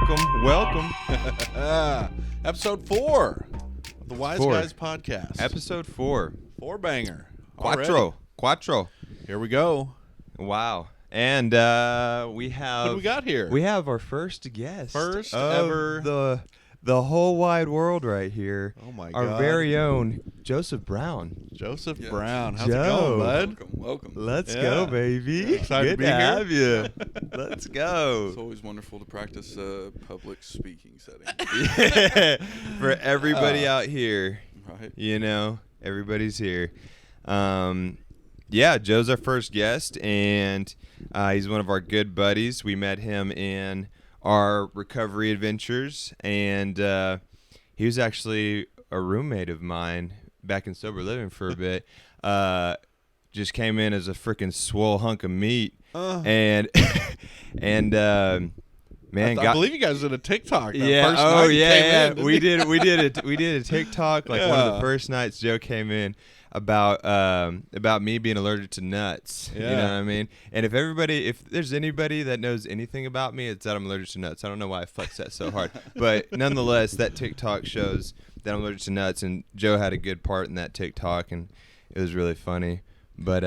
Welcome. Episode 4 of the Wise Guys podcast. Episode 4. 4-banger. Quattro. Here we go. Wow. And we have... What do we got here? We have our first guest. First of ever... The whole wide world right here. Oh, my Our God. very own Joseph Brown. Joseph Yes. Brown. How's Joe. it going, bud? Welcome. Let's Yeah. go, baby. Excited to Good be to here. have you. Let's go. It's always wonderful to practice a public speaking setting, For everybody out here, right? you know, everybody's here. Yeah, Joe's our first guest, and he's one of our good buddies. We met him in our recovery adventures, and he was actually a roommate of mine back in sober living for a bit. Just came in as a freaking swole hunk of meat, and man, I believe you guys did a TikTok. That yeah. First Oh night you yeah. came Yeah. in, didn't We you? did a TikTok like one of the Yeah. first nights Joe came in about me being allergic to nuts. You know Yeah. what I mean? And if there's anybody that knows anything about me, it's that I'm allergic to nuts. I don't know why I flex that so hard, but nonetheless, that TikTok shows that I'm allergic to nuts, and Joe had a good part in that TikTok, and it was really funny. But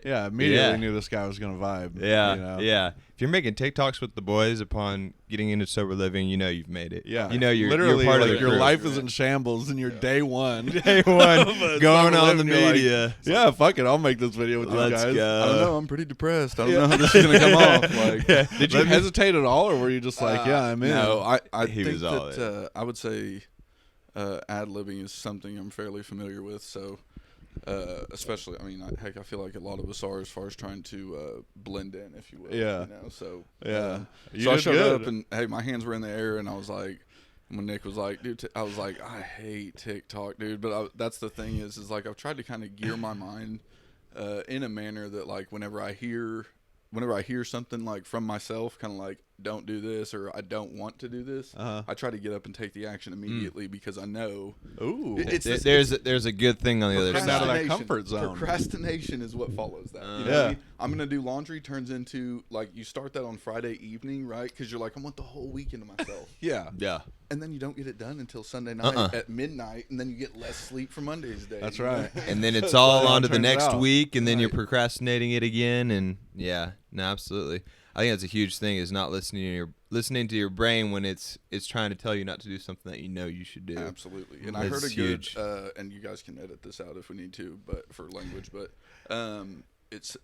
Yeah, immediately yeah. knew this guy was going to vibe. Yeah, you know? yeah. If you're making TikToks with the boys upon getting into sober living, you know you've made it. Yeah. You know you're literally part of like the your crew. life is in shambles and you're day one. Day one, But going sober on the living, you're like, media. yeah, fuck it. I'll make this video with you Let's guys. go. I don't know. I'm pretty depressed. I don't Yeah. know how this is gonna come off. Like, Did you hesitate at all, or were you just like, yeah, I'm in? No, I He think was all that I would say ad-libbing is something I'm fairly familiar with. So, especially, I mean, I feel like a lot of us are as far as trying to blend in, if you will. Yeah. You know, so Yeah. You So I did showed good. up and hey, my hands were in the air, and I was like, when Nick was like, dude, I was like, I hate TikTok, dude. But that's the thing is like I've tried to kind of gear my mind in a manner that like whenever I hear something like from myself, kind of like don't do this or I don't want to do this, I try to get up and take the action immediately because I know Ooh. There's a good thing on the other Getting out of side. that comfort zone. Procrastination is what follows that. You know Yeah. what I mean? I'm gonna do laundry turns into like you start that on Friday evening, right? Because you're like I want the whole weekend to myself. Yeah. Yeah. And then you don't get it done until Sunday night at midnight, and then you get less sleep for Monday's day. That's you know? right. And then it's all how on it to the turns next out. week, and then you're Right. procrastinating it again, and yeah, no, absolutely. I think that's a huge thing is not listening to your brain when it's trying to tell you not to do something that you know you should do. Absolutely. And I That's heard a huge. good, and you guys can edit this out if we need to, but for language, but it's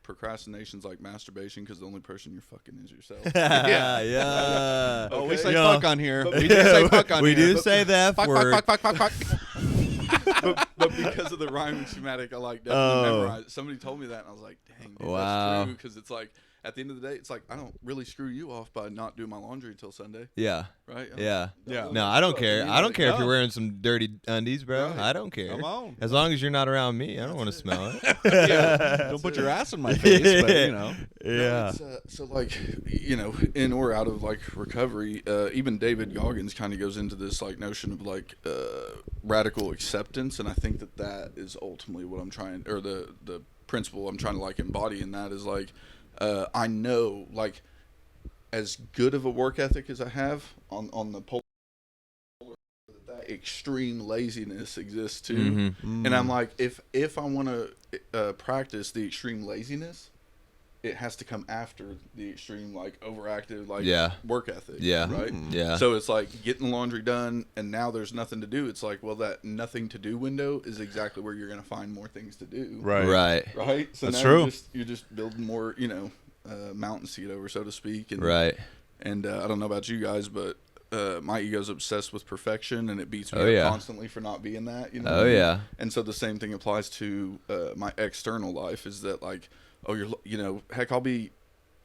procrastination's like masturbation because the only person you're fucking is yourself. Yeah, yeah. Oh, we Okay. say Yeah. fuck on here. We do say fuck on We here. do say the F Fuck, word. fuck, fuck, fuck, fuck, fuck. but because of the rhyming schematic, I like definitely memorized. Somebody told me that, and I was like, dang, dude, Wow. that's true. Because it's like, at the end of the day, it's like, I don't really screw you off by not doing my laundry until Sunday, Yeah. right? Yeah. Yeah. No, I don't care. I don't care if no. you're wearing some dirty undies, bro. Right. I don't care. Come on. As long as you're not around me, I don't want to smell it. Yeah. Don't put your ass in my face, but you know. Yeah. It's, so like, you know, in or out of like recovery, even David Goggins kind of goes into this like notion of like radical acceptance, and I think that is ultimately what I'm trying, or the principle I'm trying to like embody in that is like, I know like as good of a work ethic as I have on the polar, that extreme laziness exists too. Mhm. And I'm like, if I want to practice the extreme laziness, it has to come after the extreme like overactive like Yeah. work ethic. Yeah. Right. Yeah. So it's like getting the laundry done, and now there's nothing to do. It's like, well, that nothing to do window is exactly where you're gonna find more things to do. Right. Right. Right. So That's now true. You're just building more, mountain seat over, so to speak. And, Right. And I don't know about you guys, but my ego's obsessed with perfection, and it beats me Oh, up yeah. constantly for not being that. You know. Oh, yeah. And so the same thing applies to my external life. Is that like, oh, heck, I'll be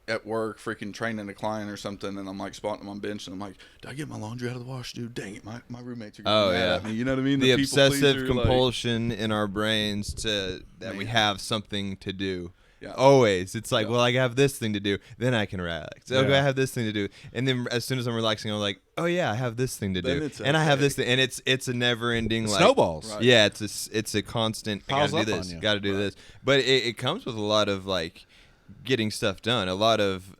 at work freaking training a client or something, and I'm like spotting him on bench, and I'm like, did I get my laundry out of the wash, dude? Dang it, my roommates are Oh, getting mad yeah. at me. You know what I mean? The people obsessive pleaser, compulsion in our brains that we Man. have something to do. Yeah. Always. It's like, Yeah. well, I have this thing to do. Then I can relax. Okay, Yeah. I have this thing to do. And then as soon as I'm relaxing, I'm like, oh, yeah, I have this thing to Then do. it's And I have okay. this thing. And it's a never-ending, like... Snowballs. Right. Yeah, it's a constant, I Piles gotta do up on this, you. gotta do Right. this. But it comes with a lot of, like, getting stuff done, a lot of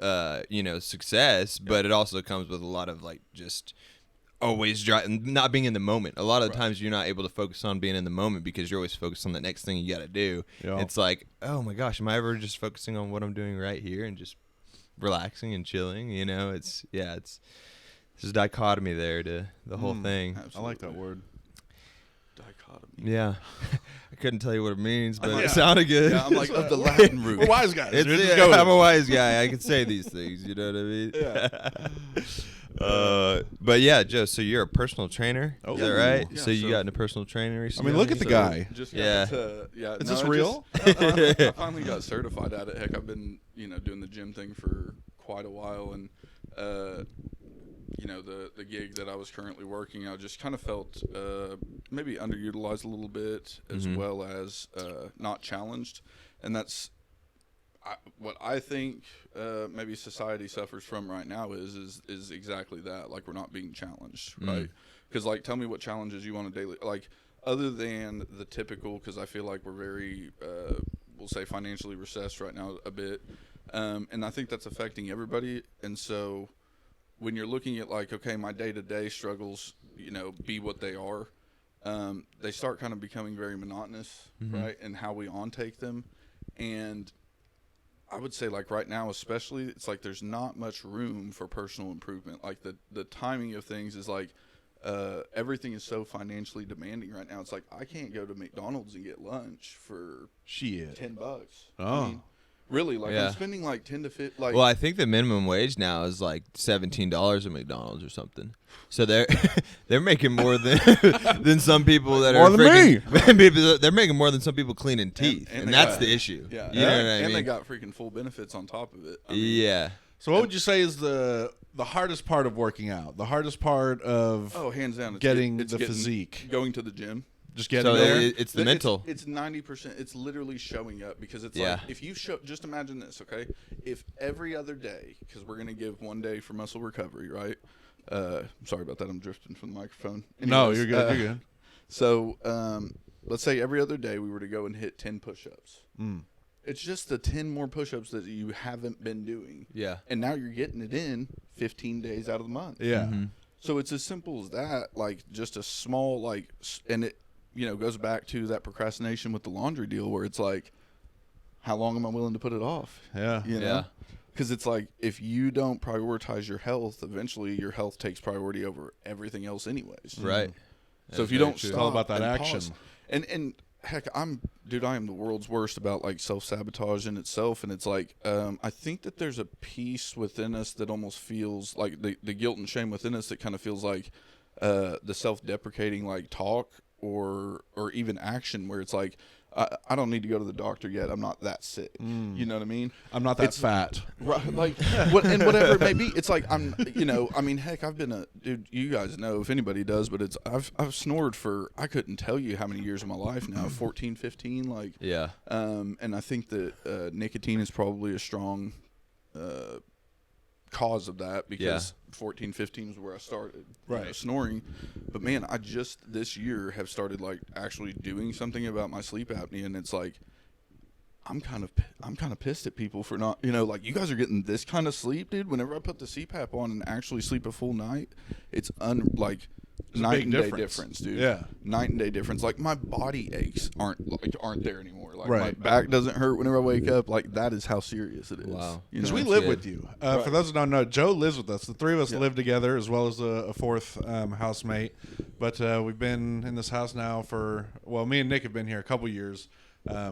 success, but it also comes with a lot of like just always not being in the moment. A lot of the times you're not able to focus on being in the moment because you're always focused on the next thing you got to do. Yeah. It's like, oh my gosh, am I ever just focusing on what I'm doing right here and just relaxing and chilling? It's there's a dichotomy there to the whole thing. Absolutely. I like that word. Dichotomy. Yeah. I couldn't tell you what it means, but Yeah. it sounded good. Yeah, I'm like of the Latin root. We're wise guys. It's, We're just yeah, going. I'm a wise guy. I can say these things. You know what I mean? Yeah. But yeah, Joe. So you're a personal trainer, Oh. is that right? Yeah, so you so- got into personal training I recently? mean, look at the guy. Just Yeah. yeah. Is no, this I real? I finally got certified at it. Heck, I've been doing the gym thing for quite a while, and the gig that I was currently working, I just kind of felt maybe underutilized a little bit, as well as not challenged, and that's what I think maybe society suffers from right now is exactly that. Like, we're not being challenged, right? Because like, tell me what challenges you want a daily, like, other than the typical, because I feel like we're very we'll say financially recessed right now a bit, and I think that's affecting everybody. And so when you're looking at like, okay, my day-to-day struggles, be what they are, they start kind of becoming very monotonous, right? And how we take them. And I would say, like, right now especially, it's like there's not much room for personal improvement. Like, the timing of things is like, everything is so financially demanding right now. It's like, I can't go to McDonald's and get lunch for Shit. $10. Oh. I mean, really, like, Yeah. I'm spending like 10 to 15. Like, Well, I think the minimum wage now is like $17 at McDonald's or something. So they're making more than some people that More are than freaking, they're making more than some people cleaning teeth, and they that's got- the issue. yeah, You know what I and mean? they got freaking full benefits on top of it. I mean, Yeah. So what would you say is the hardest part of working out? The hardest part of Oh, hands down, getting the physique? going to the gym. Just getting So there? it's the mental. It's 90%. It's literally showing up, because it's Yeah. like, if you show, just imagine this, okay? If every other day, because we're gonna give one day for muscle recovery, right? I'm sorry about that. I'm drifting from the microphone. No, Anyways, you're good. You're good. So let's say every other day we were to go and hit 10 push-ups. It's just the 10 more push-ups that you haven't been doing. Yeah. And now you're getting it in 15 days out of the month. Yeah. So it's as simple as that, like just a small, like, and it, goes back to that procrastination with the laundry deal, where it's like, how long am I willing to put it off? Yeah. Yeah. Because it's like, if you don't prioritize your health, eventually your health takes priority over everything else anyways. Right. So if That's you very don't true. stop all about that and action. pause- and heck, I am the world's worst about like self-sabotage in itself. And it's like, I think that there's a piece within us that almost feels like the guilt and shame within us that kind of feels like the self-deprecating like talk or even action, where it's like, I don't need to go to the doctor yet. I'm not that sick. You know what I mean? I'm not that fat. Right, like, and whatever it may be, it's like, I mean, heck, I've been dude, you guys know, if anybody does, but I've snored for, I couldn't tell you how many years of my life now, 14, 15, like, Yeah. and I think that nicotine is probably a strong cause of that, because 14, 15 was where I started snoring. But man, I just this year have started like actually doing something about my sleep apnea, and it's like, I'm kind of pissed at people for not, like, you guys are getting this kind of sleep, dude. Whenever I put the CPAP on and actually sleep a full night, it's night big and day difference. difference, dude. Yeah. Night and day difference. Like, my body aches aren't there anymore. Like, my Right. back doesn't hurt whenever I wake up. Like, that is how serious it is. Wow. You Because know? we That's live good. with you. Right. For those who don't know, Joe lives with us. The three of us Yeah. live together, as well as a fourth housemate. But we've been in this house now for, me and Nick have been here a couple years.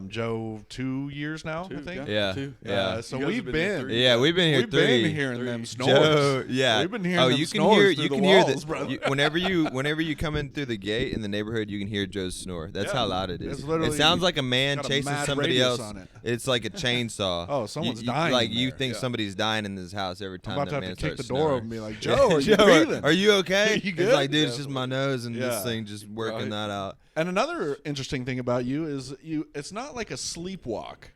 Joe, 2 years now, I think. Yeah. Two. Yeah. So You guys we've have been here been. 3. Yeah, we've been here We've three. been hearing them snores. Joe, yeah. We've been hearing them you can snores hear through you the can hear walls, brother. whenever you come in through the gate in the neighborhood, you can hear Joe's snore. That's Yeah. how loud it is. It's literally- It sounds like a man got a chasing mad somebody radius else. on it. It's like a chainsaw. Oh, someone's you, dying Like in you there. think Yeah. somebody's dying in this house every I'm time about that to have man to kick the starts door snoring. open and be like, Joe, are you Joe, breathing? Are you okay? You It's good? like, dude, it's just my nose and Yeah. this thing just working Right. that out. And another interesting thing about you is it's not like a sleepwalk.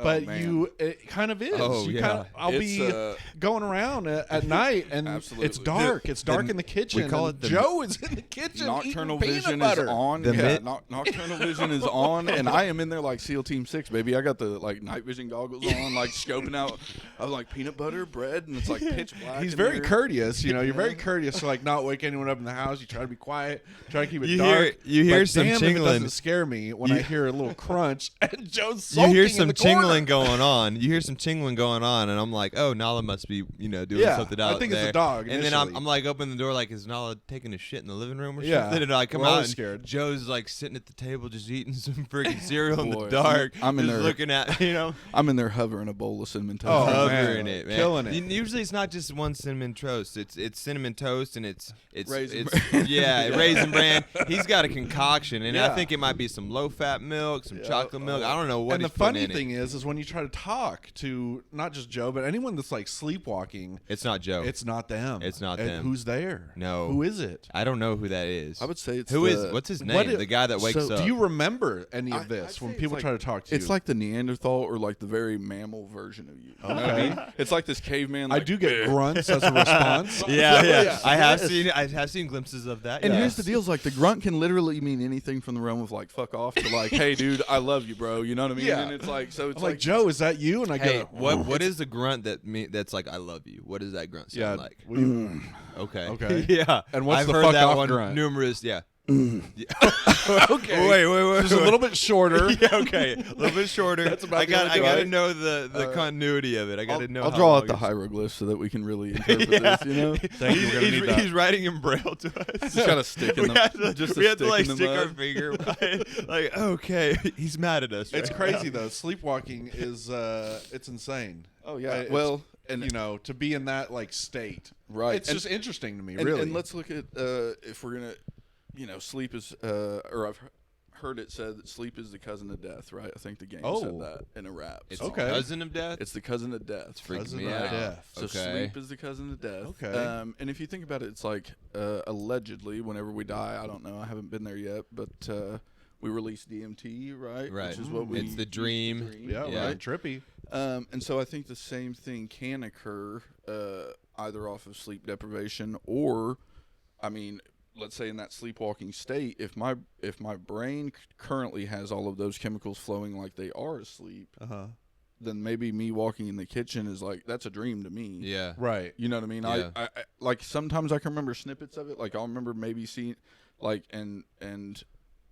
but man. it kind of is. Oh, You yeah. kinda, I'll It's, be going around at night, and Absolutely. it's dark. It's dark in the kitchen. we call and it the- Joe is in the kitchen. Nocturnal eating vision peanut is butter. on. The Yeah, mid- nocturnal vision is on, and I am in there like SEAL Team 6, baby. I got the like night vision goggles on, like scoping out. I was like peanut butter, bread, and it's like pitch black. He's in very there. courteous. You know, you're very courteous to like not wake anyone up in the house. You try to be quiet, try to keep it You dark. hear- you hear but some damn if tingling. It doesn't scare me when I hear a little crunch and Joe's You sulking hear in some the corner. tingling going on. You hear some tingling going on, and I'm like, "Oh, Nala must be, doing Yeah, something I out think it's a there." dog And then initially. I'm like, open the door, like, "Is Nala taking a shit in the living room or Yeah, something?" And I come we're out, always and scared. Joe's like sitting at the table, just eating some freaking cereal in the Boy, dark. I'm in just there. looking at, I'm in there hovering a bowl of cinnamon toast. Oh, covering man. it, man. Killing it. Usually, it's not just one cinnamon toast. It's cinnamon toast, and it's Raisin raisin bran. He's got a concoction, and I Yeah. think it might be some low fat milk, some chocolate milk. I don't know what. And the he's putting funny in it. thing is when you try to talk to not just Joe, but anyone that's like sleepwalking, It's not Joe. it's not them. It's not And them. Who's there? No. Who is it? I don't know who that is. I would say it's What's his name? What i- the guy that wakes so up. Do you remember any of I'd this say when it's people like- try to talk to you? It's like the Neanderthal or like the very mammal version of you. You know what I mean? It's like this caveman. I Like, do get grunts as a response. yeah, yeah. Yeah. I have seen glimpses of that. And yeah. here's the deal: is like the grunt can literally mean anything from the realm of like "fuck off" to like "hey, dude, I love you, bro." You know what I mean? Yeah. And it's like so. It's I'm like, Joe, is that you? And I Hey, go, what is the grunt that's like I love you? What does that grunt sound Yeah. like? will you- Okay. Okay. yeah. And what's I've the heard fuck that off one grunt? numerous. Yeah. okay. Wait. Just a little bit shorter. yeah, okay, a little bit shorter. That's about I the only got to thing. know the continuity of it. I got to know. I'll how draw long out the it's- hieroglyphs so that we can really interpret this. You know, Thank you. We're gonna need that. He's writing in braille to us. just gotta stick in we them. have to, just we a have to stick like in the stick our mud. finger. Like, okay, he's mad at us. It's right crazy now. though. Sleepwalking is it's insane. Oh yeah. It's- Well, and to be in that like state, Right. It's And- just interesting to me, and, really. and let's look at if we're gonna, sleep is or I've heard it said that sleep is the cousin of death. Right. I think the game Oh. said that in a rap. It's So Okay. cousin of death. It's the cousin of death. freaking cousin me of out. death. So Okay. sleep is the cousin of death. Okay. And if you think about it, it's like allegedly, whenever we die, I don't know, I haven't been there yet, but we release DMT, right? Right. Which is what we. It's the use dream. yeah, Yeah. right. Trippy. And so I think the same thing can occur either off of sleep deprivation or, I mean, let's say in that sleepwalking state, if my brain currently has all of those chemicals flowing like they are asleep, then maybe me walking in the kitchen is like that's a dream to me. Yeah. Right. You know what I mean? Yeah. I like sometimes I can remember snippets of it. Like I'll remember maybe seeing like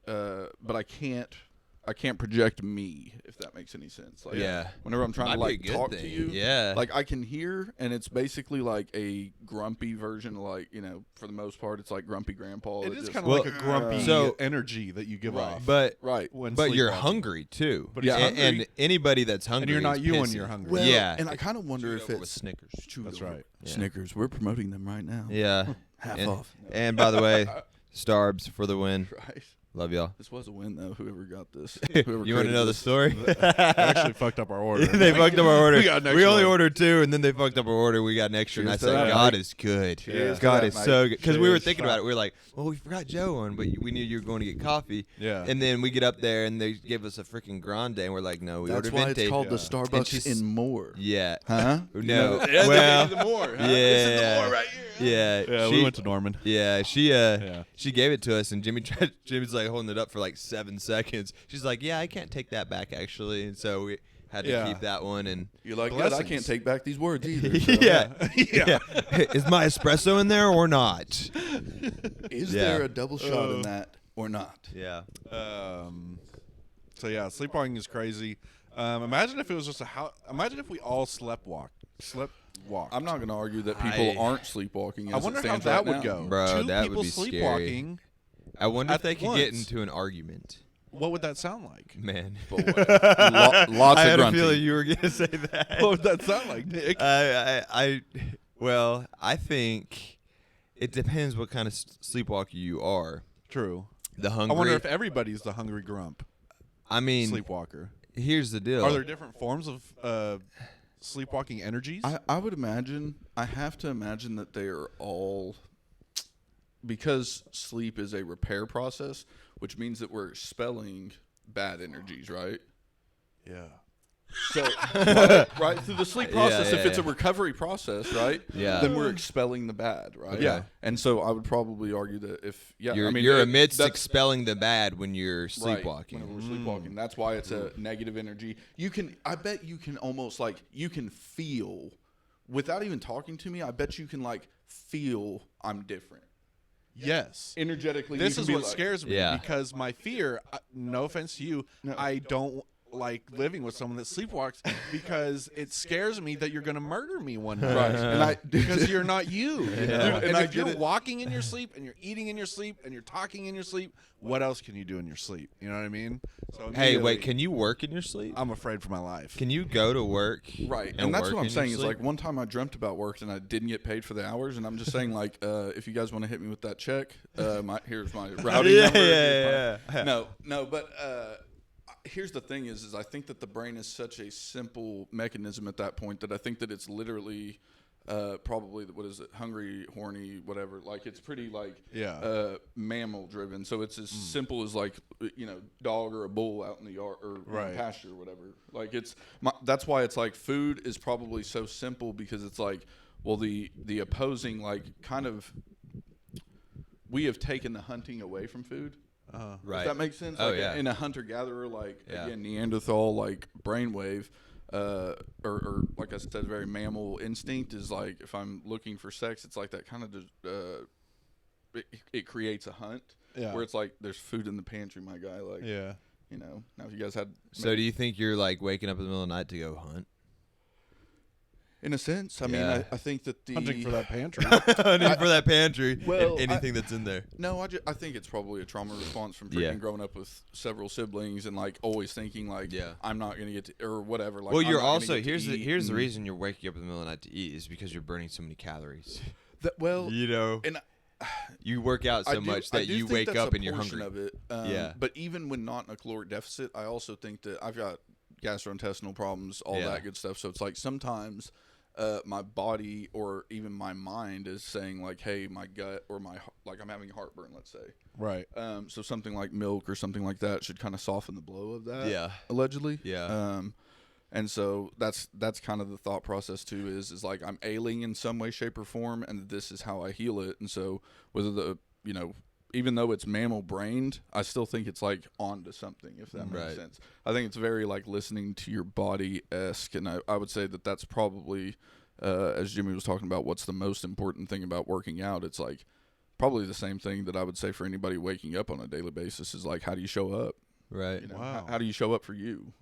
but I can't project me, if that makes any sense. Like Yeah. whenever I'm trying Might to be a like good talk thing. to you, Yeah. like I can hear, and it's basically like a grumpy version. Like for the most part, it's like grumpy grandpa. It that is just- kind of Well, like a grumpy so- energy that you give off. But right. when but you're sleepwalking. hungry too. But he's Yeah. and, hungry. and anybody that's hungry, And you're not is you when pissy. you're hungry. Well, yeah. and I kind of wonder Chewed if over with it's Snickers. That's right. Yeah. Snickers. We're promoting them right now. Yeah. Half and, off. And by the way, Starbs for the win. Right. Love y'all. This was a win though. Whoever got this. You want to know the story? They actually fucked up our order. they fucked up our order. We got an We extra only one. ordered 2, and then they fucked up our order. We got an extra, and I Cheers to said, that, God Mike. is good. Cheers to God that, is Mike. so good. Because we were Cheers. thinking about it. We were like, well, we forgot Joe on, but we knew you were going to get coffee. Yeah. And then we get up there, and they give us a freaking grande, and we're like, no, we That's ordered why venti. it's called Yeah. the And Starbucks she's- in more. Yeah. Huh? No. Yeah, well, the more. Huh? yeah. This is the more right here. Yeah. Yeah, she, we went to Norman. Yeah, Yeah. she gave it to us, and Jimmy's like holding it up for like 7 seconds. She's like, yeah, I can't take that back actually, and so we had to Yeah. keep that one. And You're like, God, I Blessings. can't take back these words either. so- yeah, Yeah. Is my espresso in there or not? Is Yeah. there a double shot in that or not? Yeah. So yeah, sleepwalking is crazy. Imagine if it was just a house. Imagine if we all slept walk. I'm not going to argue that people aren't sleepwalking. I as wonder it how stands that right would now. go. Bro, Two that would people be scary. sleepwalking. I wonder if At they could get once. into an argument. What would that sound like? Man. Boy, lots I of had a grunting. feeling you were gonna say that. What would that sound like, Nick? Well, I think it depends what kind of sleepwalker you are. True. The I hungry. wonder if everybody's the hungry grump I mean, sleepwalker. here's the deal. Are there different forms of sleepwalking energies? I would imagine, I have to imagine that they are all, because sleep is a repair process, which means that we're expelling bad energies, right? yeah. So right through the sleep process, if it's a recovery process, right? Yeah. Then we're expelling the bad, right? Yeah. And so I would probably argue that if you're amidst expelling the bad when you're sleepwalking. Right, whenever we're sleepwalking, that's why it's a negative energy. I bet you can almost you can feel, without even talking to me. I bet you can feel I'm different. Yes. Energetically, This is what scares me because my fear, no offense to you, No. I don't like living with someone that sleepwalks because it scares me that you're going to murder me one night. Right. And because you're not you. Dude, And I if you're get it. walking in your sleep and you're eating in your sleep and you're talking in your sleep, what else can you do in your sleep? You know what I mean? So Hey, immediately, wait, can you work in your sleep? I'm afraid for my life. Can you go to work? Right, and that's work what I'm in saying your is sleep? one time I dreamt about work and I didn't get paid for the hours, and I'm just saying if you guys want to hit me with that check, here's my routing number. Yeah. No, but here's the thing is I think that the brain is such a simple mechanism at that point that I think that it's literally probably what is it, hungry, horny, whatever. It's pretty mammal driven. So it's as simple as dog or a bull out in the yard or in the pasture or whatever. That's why it's food is probably so simple because it's the opposing kind of we have taken the hunting away from food. Right. Does that make sense? In a hunter-gatherer, again, Neanderthal, brainwave, or like I said, very mammal instinct is if I'm looking for sex, it's that kind of just, it creates a hunt. Yeah. Where it's there's food in the pantry, my guy. Yeah. Now if you guys had. So do you think you're waking up in the middle of the night to go hunt? In a sense, I mean, I think that the Hunting for that pantry. Hunting for that pantry. Well, anything that's in there. No, I think it's probably a trauma response from freaking growing up with several siblings and always thinking I'm not gonna get to or whatever. Well, I'm you're not gonna also get to here's eat the reason you're waking up in the middle of the night to eat is because you're burning so many calories. And you work out so much that you wake up and you're hungry. Of it. But even when not in a caloric deficit, I also think that I've got gastrointestinal problems, all that good stuff. So it's sometimes my body or even my mind is saying hey, my gut or I'm having heartburn, let's say. Right. So something like milk or something like that should kind of soften the blow of that. Yeah. Allegedly. Yeah. And so that's kind of the thought process too is I'm ailing in some way, shape, or form, and this is how I heal it. And so whether even though it's mammal brained, I still think it's onto something, if that makes sense. I think it's very listening to your body-esque, and I would say that that's probably, as Jimmy was talking about, what's the most important thing about working out. It's probably the same thing that I would say for anybody waking up on a daily basis is how do you show up? Right. Wow. How do you show up for you?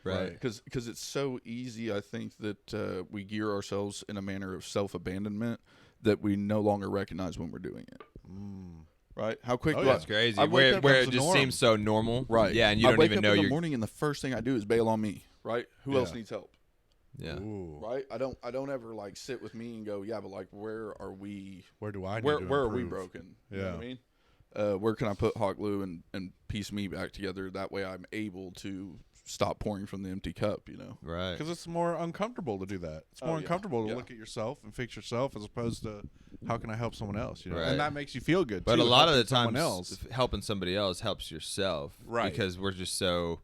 Right. Because it's so easy, I think, that we gear ourselves in a manner of self-abandonment that we no longer recognize when we're doing it. Right? How quick do That's crazy. I Where wake up- it just seems so normal. Right. Yeah, and you I don't wake even up know in the you're. morning, and the first thing I do is bail on me. Right? Who else Yeah. needs help? Yeah. Ooh. Right? I don't ever sit with me and go, yeah, but where are we? Where do I need Where to are we improve? broken? You know Yeah. what I mean? Where can I put hot glue and piece me back together? That way I'm able to stop pouring from the empty cup, Right. Because it's more uncomfortable to do that. It's more yeah. uncomfortable to Yeah. look at yourself and fix yourself as opposed to how can I help someone else, Right. And that makes you feel good. But too, a lot of the helping someone times, else. helping somebody else helps yourself. Right. Because we're just so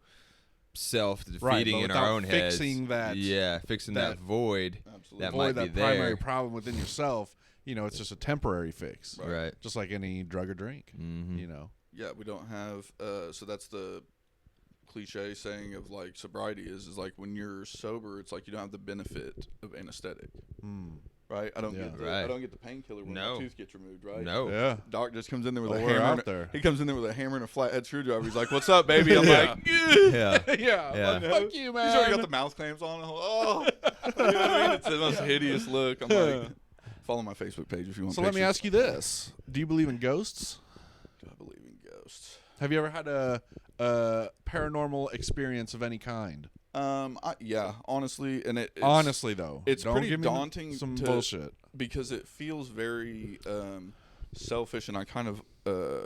self-defeating Right, but in without our own heads. fixing that- fixing that- that void Absolutely. that Avoid might that be primary there. problem within yourself. It's just a temporary fix, Right. just like any drug or drink. Mhm. Yeah, we don't have. So that's the cliche saying of sobriety is when you're sober, it's you don't have the benefit of anesthetic, right? I don't Yeah. get the Right. I don't get the painkiller when No. my tooth gets removed, right? No. Yeah. Doc just comes in there with Oh, a we're hammer. out and there. He comes in there with a hammer and a flathead screwdriver. He's like, "What's up, baby?" I'm Yeah. like, Yeah. yeah. Yeah. Fuck you, man. He's already got the mouth clamps on. Oh, you know what I mean? It's the most hideous look. I'm like, follow my Facebook page if you want. So let me pictures. ask you this: do you believe in ghosts? Do I believe in ghosts? Have you ever had a paranormal experience of any kind? Yeah, honestly, and it's Honestly, though, it's don't pretty give me daunting some to- bullshit. because it feels very selfish, and I kind of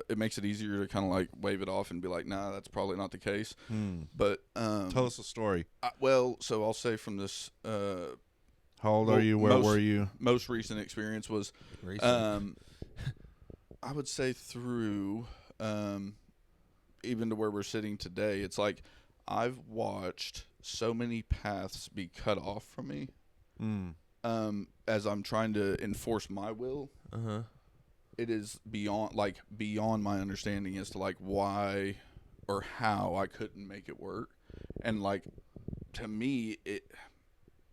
it makes it easier to kind of wave it off and be like, nah, that's probably not the case. But Tell us a story. so I'll say from this How old are you? Where were you? most recent experience was I would say through even to where we're sitting today, it's I've watched so many paths be cut off from me Mm. as I'm trying to enforce my will. It is beyond my understanding as to like why or how I couldn't make it work. And like, to me,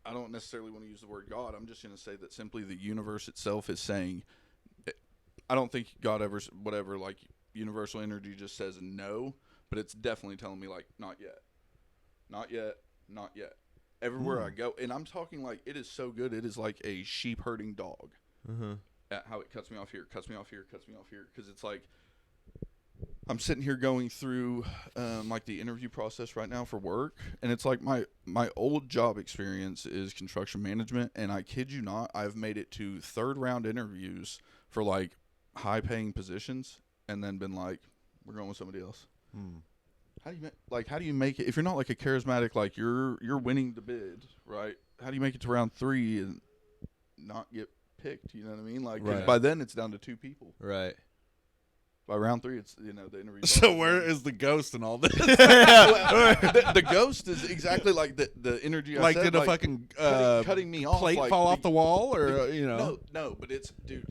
I don't necessarily want to use the word God. I'm just going to say that simply the universe itself is saying, I don't think God ever, whatever, like universal energy just says no, but it's definitely telling me like, not yet, not yet, not yet. Everywhere I go, and I'm talking like, it is so good. It is like a sheep herding dog. At how it cuts me off here, cuts me off here, cuts me off here. Because it's like, I'm sitting here going through like the interview process right now for work, and it's like my old job experience is construction management, and I kid you not, I've made it to 3rd round interviews for like high paying positions, and then been like, we're going with somebody else. How do you make it if you're not like a charismatic, like you're winning the bid, right? How do you make it to round 3 and not get picked? You know what I mean? Like, 'cause by then it's down to 2 people. Right. By round 3, it's the interview. So where is the ghost in all this? the ghost is exactly like the energy. Like, I said, did a like, fucking cutting me off, plate like, fall off the wall, or No, but it's, dude.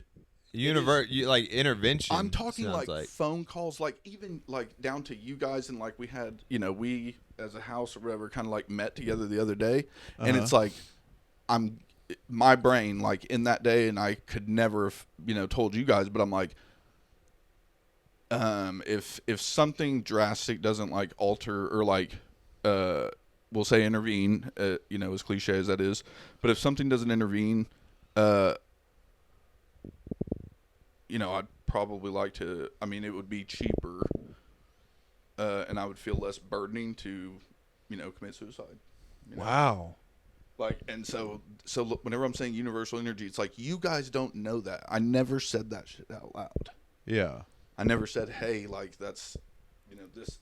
Like intervention. I'm talking sounds like phone calls, like even like down to you guys, and like we had, we as a house or whatever kind of like met together the other day, and it's like my brain like in that day, and I could never have told you guys, but I'm like, if something drastic doesn't like alter or like we'll say intervene, as cliche as that is, but if something doesn't intervene, I'd probably like to, it would be cheaper, and I would feel less burdening to, commit suicide. Wow. Like, and so look, whenever I'm saying universal energy, it's like, you guys don't know that. I never said that shit out loud. Yeah. I never said, hey, like, that's, this.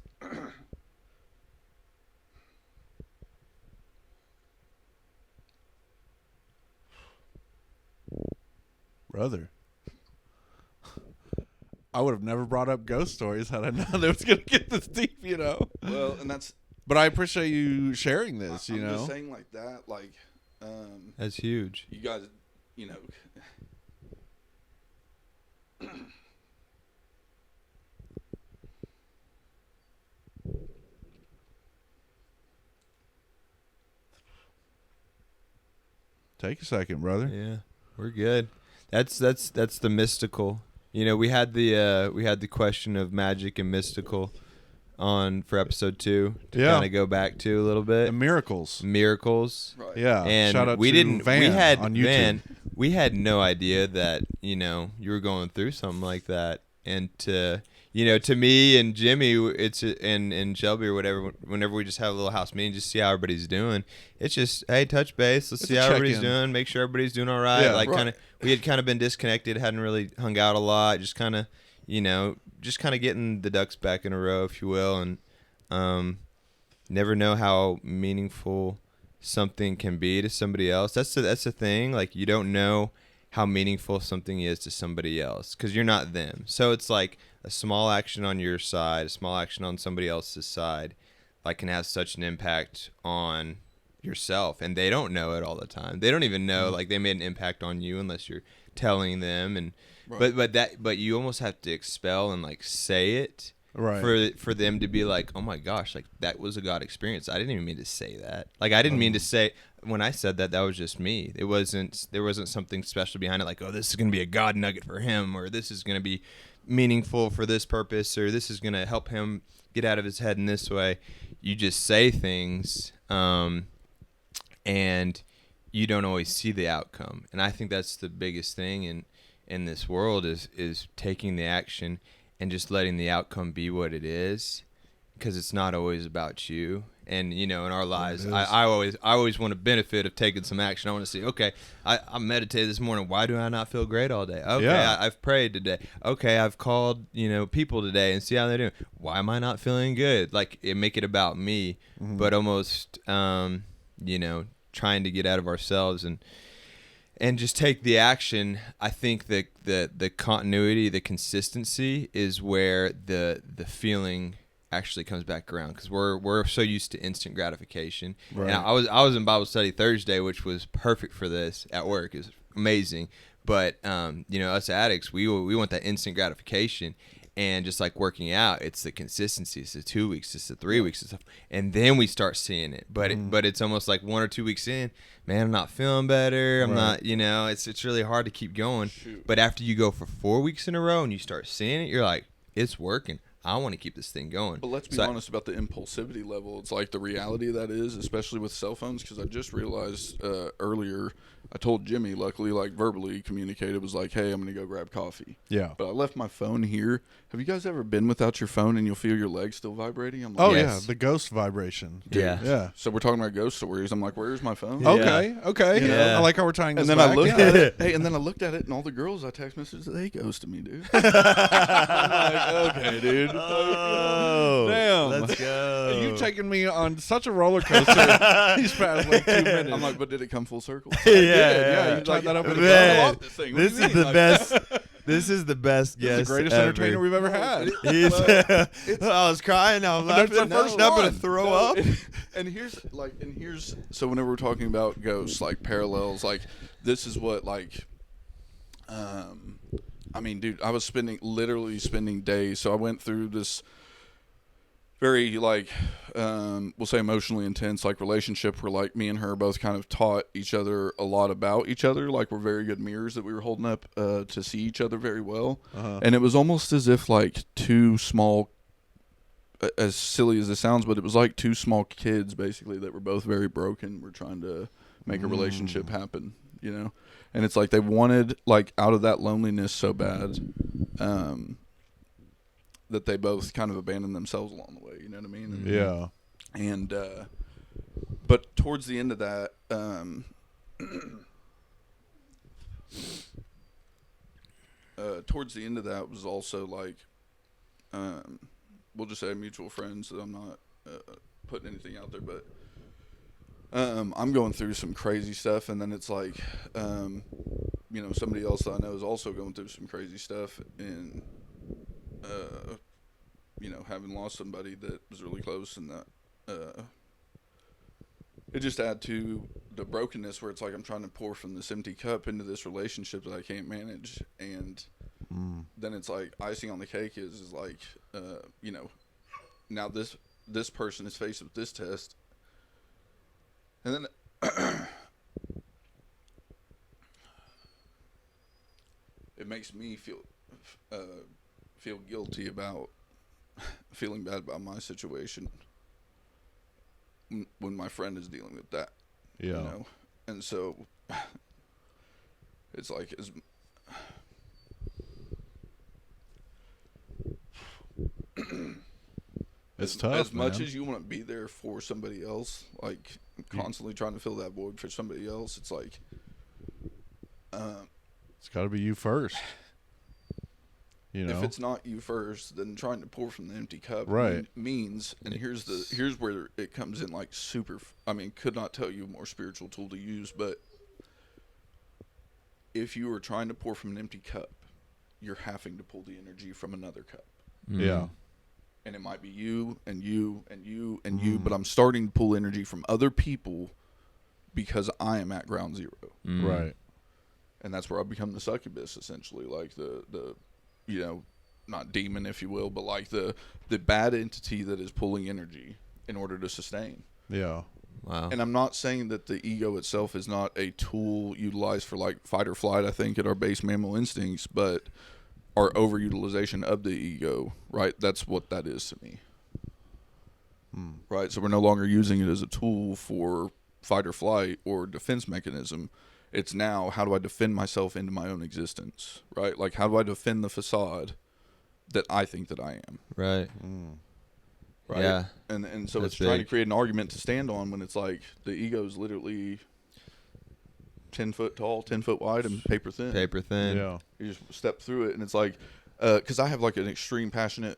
Brother. I would have never brought up ghost stories had I known it was going to get this deep, Well, and that's. But I appreciate you sharing this, I'm just saying like that, like. That's huge. You guys, Take a second, brother. Yeah, we're good. That's the mystical. We had the question of magic and mystical on for episode 2 to kind of go back to a little bit. The miracles. right. Yeah. And shout out we to didn't. Van we had on YouTube. Van. We had no idea that you were going through something like that, and to me and Jimmy, and Shelby or whatever. Whenever we just have a little house meeting, just see how everybody's doing. It's just, hey, touch base. Let's see how everybody's doing. Make sure everybody's doing all right. Yeah, like right. kind of, we had kind of been disconnected, hadn't really hung out a lot. Just kind of, getting the ducks back in a row, if you will, and never know how meaningful something can be to somebody else. That's the thing. Like, you don't know how meaningful something is to somebody else because you're not them. So it's like a small action on your side, a small action on somebody else's side, like, can have such an impact on yourself, and they don't know it all the time. They don't even know like they made an impact on you unless you're telling them. And but you almost have to expel and like say it. Right. For them to be like, oh my gosh, like that was a God experience. I didn't even mean to say that. Like, I didn't mean to say, when I said that was just me. There wasn't something special behind it. Like, oh, this is going to be a God nugget for him, or this is going to be meaningful for this purpose, or this is going to help him get out of his head in this way. You just say things, and you don't always see the outcome. And I think that's the biggest thing in this world is taking the action and just letting the outcome be what it is, because it's not always about you. And in our lives, I always want to benefit of taking some action. I want to see, okay, I meditated this morning. Why do I not feel great all day? Okay, yeah. I've prayed today. Okay, I've called people today and see how they're doing. Why am I not feeling good? Like, make it about me, but almost trying to get out of ourselves and just take the action. I think that the continuity, the consistency is where the feeling actually comes back around, because we're so used to instant gratification. Right. And I was in Bible study Thursday, which was perfect for this at work. It was amazing. But us addicts, we want that instant gratification. And just like working out, it's the consistency. It's the 2 weeks, it's the 3 weeks, and stuff, and then we start seeing it. But it's almost like 1 or 2 weeks in, man, I'm not feeling better. I'm not, it's really hard to keep going. Shoot. But after you go for 4 weeks in a row and you start seeing it, you're like, it's working. I want to keep this thing going. But let's be honest about the impulsivity level. It's like the reality of that is, especially with cell phones, because I just realized earlier, I told Jimmy, luckily, like verbally communicated, was like, hey, I'm going to go grab coffee. Yeah. But I left my phone here. Have you guys ever been without your phone and you'll feel your legs still vibrating? I'm like, Oh, Yes. yeah. The ghost vibration. Yeah. Yeah. So we're talking about ghost stories. I'm like, where's my phone? Okay. Okay. You know? I like how we're tying this And then back. I looked Yeah. at it. Hey, and then I looked at it, and all the girls I text messaged, they ghosted me, dude. I'm like, okay, dude. Oh, Damn. let's go. You've taken me on such a roller coaster these past like 2 minutes. I'm like, but did it come full circle? Yeah, you tied that up with a bow. I Man, love this thing. What do this you is mean? the Like, best. This is the best This guest is the greatest ever. entertainer we've ever had. He's, I was crying. I was laughing. the first I'm gonna one. throw No, up. And here's so whenever we're talking about ghosts, like parallels, like this is what like I mean, dude, I was literally spending days. So I went through this very like we'll say emotionally intense like relationship where like me and her both kind of taught each other a lot about each other. Like we're very good mirrors that we were holding up to see each other very well. And it was almost as if like two small, as silly as it sounds, but it was like two small kids basically that were both very broken. We're trying to make a relationship happen, and it's like they wanted like out of that loneliness so bad that they both kind of abandoned themselves along the way. You know what I mean? And, Yeah. And but towards the end of that, was also like, we'll just say mutual friends. That I'm not putting anything out there, but I'm going through some crazy stuff, and then it's like, somebody else that I know is also going through some crazy stuff, and having lost somebody that was really close, and that it just add to the brokenness where it's like I'm trying to pour from this empty cup into this relationship that I can't manage, and then it's like icing on the cake is like now this person is faced with this test, and then it makes me feel guilty about feeling bad about my situation when my friend is dealing with that. Yeah. And so it's like It's tough, as much man. as you want to be there for somebody else, like constantly trying to fill that void for somebody else, it's like It's got to be you first. if it's not you first, then trying to pour from the empty cup Right. means, and here's where it comes in like super, could not tell you a more spiritual tool to use, but if you are trying to pour from an empty cup, you're having to pull the energy from another cup. Yeah. And it might be you and you and you and you, but I'm starting to pull energy from other people because I am at ground zero. Right. And that's where I become the succubus, essentially, like the not demon, if you will, but like the bad entity that is pulling energy in order to sustain. Yeah. Wow. And I'm not saying that the ego itself is not a tool utilized for like fight or flight, I think, at our base mammal instincts, but our overutilization of the ego, right? That's what that is to me. Right? So we're no longer using it as a tool for fight or flight or defense mechanism. It's now, how do I defend myself into my own existence, right? Like, how do I defend the facade that I think that I am? Right. Right? Yeah. And so That's it's trying to big. create an argument to stand on when it's like the ego is literally 10 foot tall, 10 foot wide, and paper thin. Paper thin. Yeah. You just step through it, and it's like, because I have like an extreme passion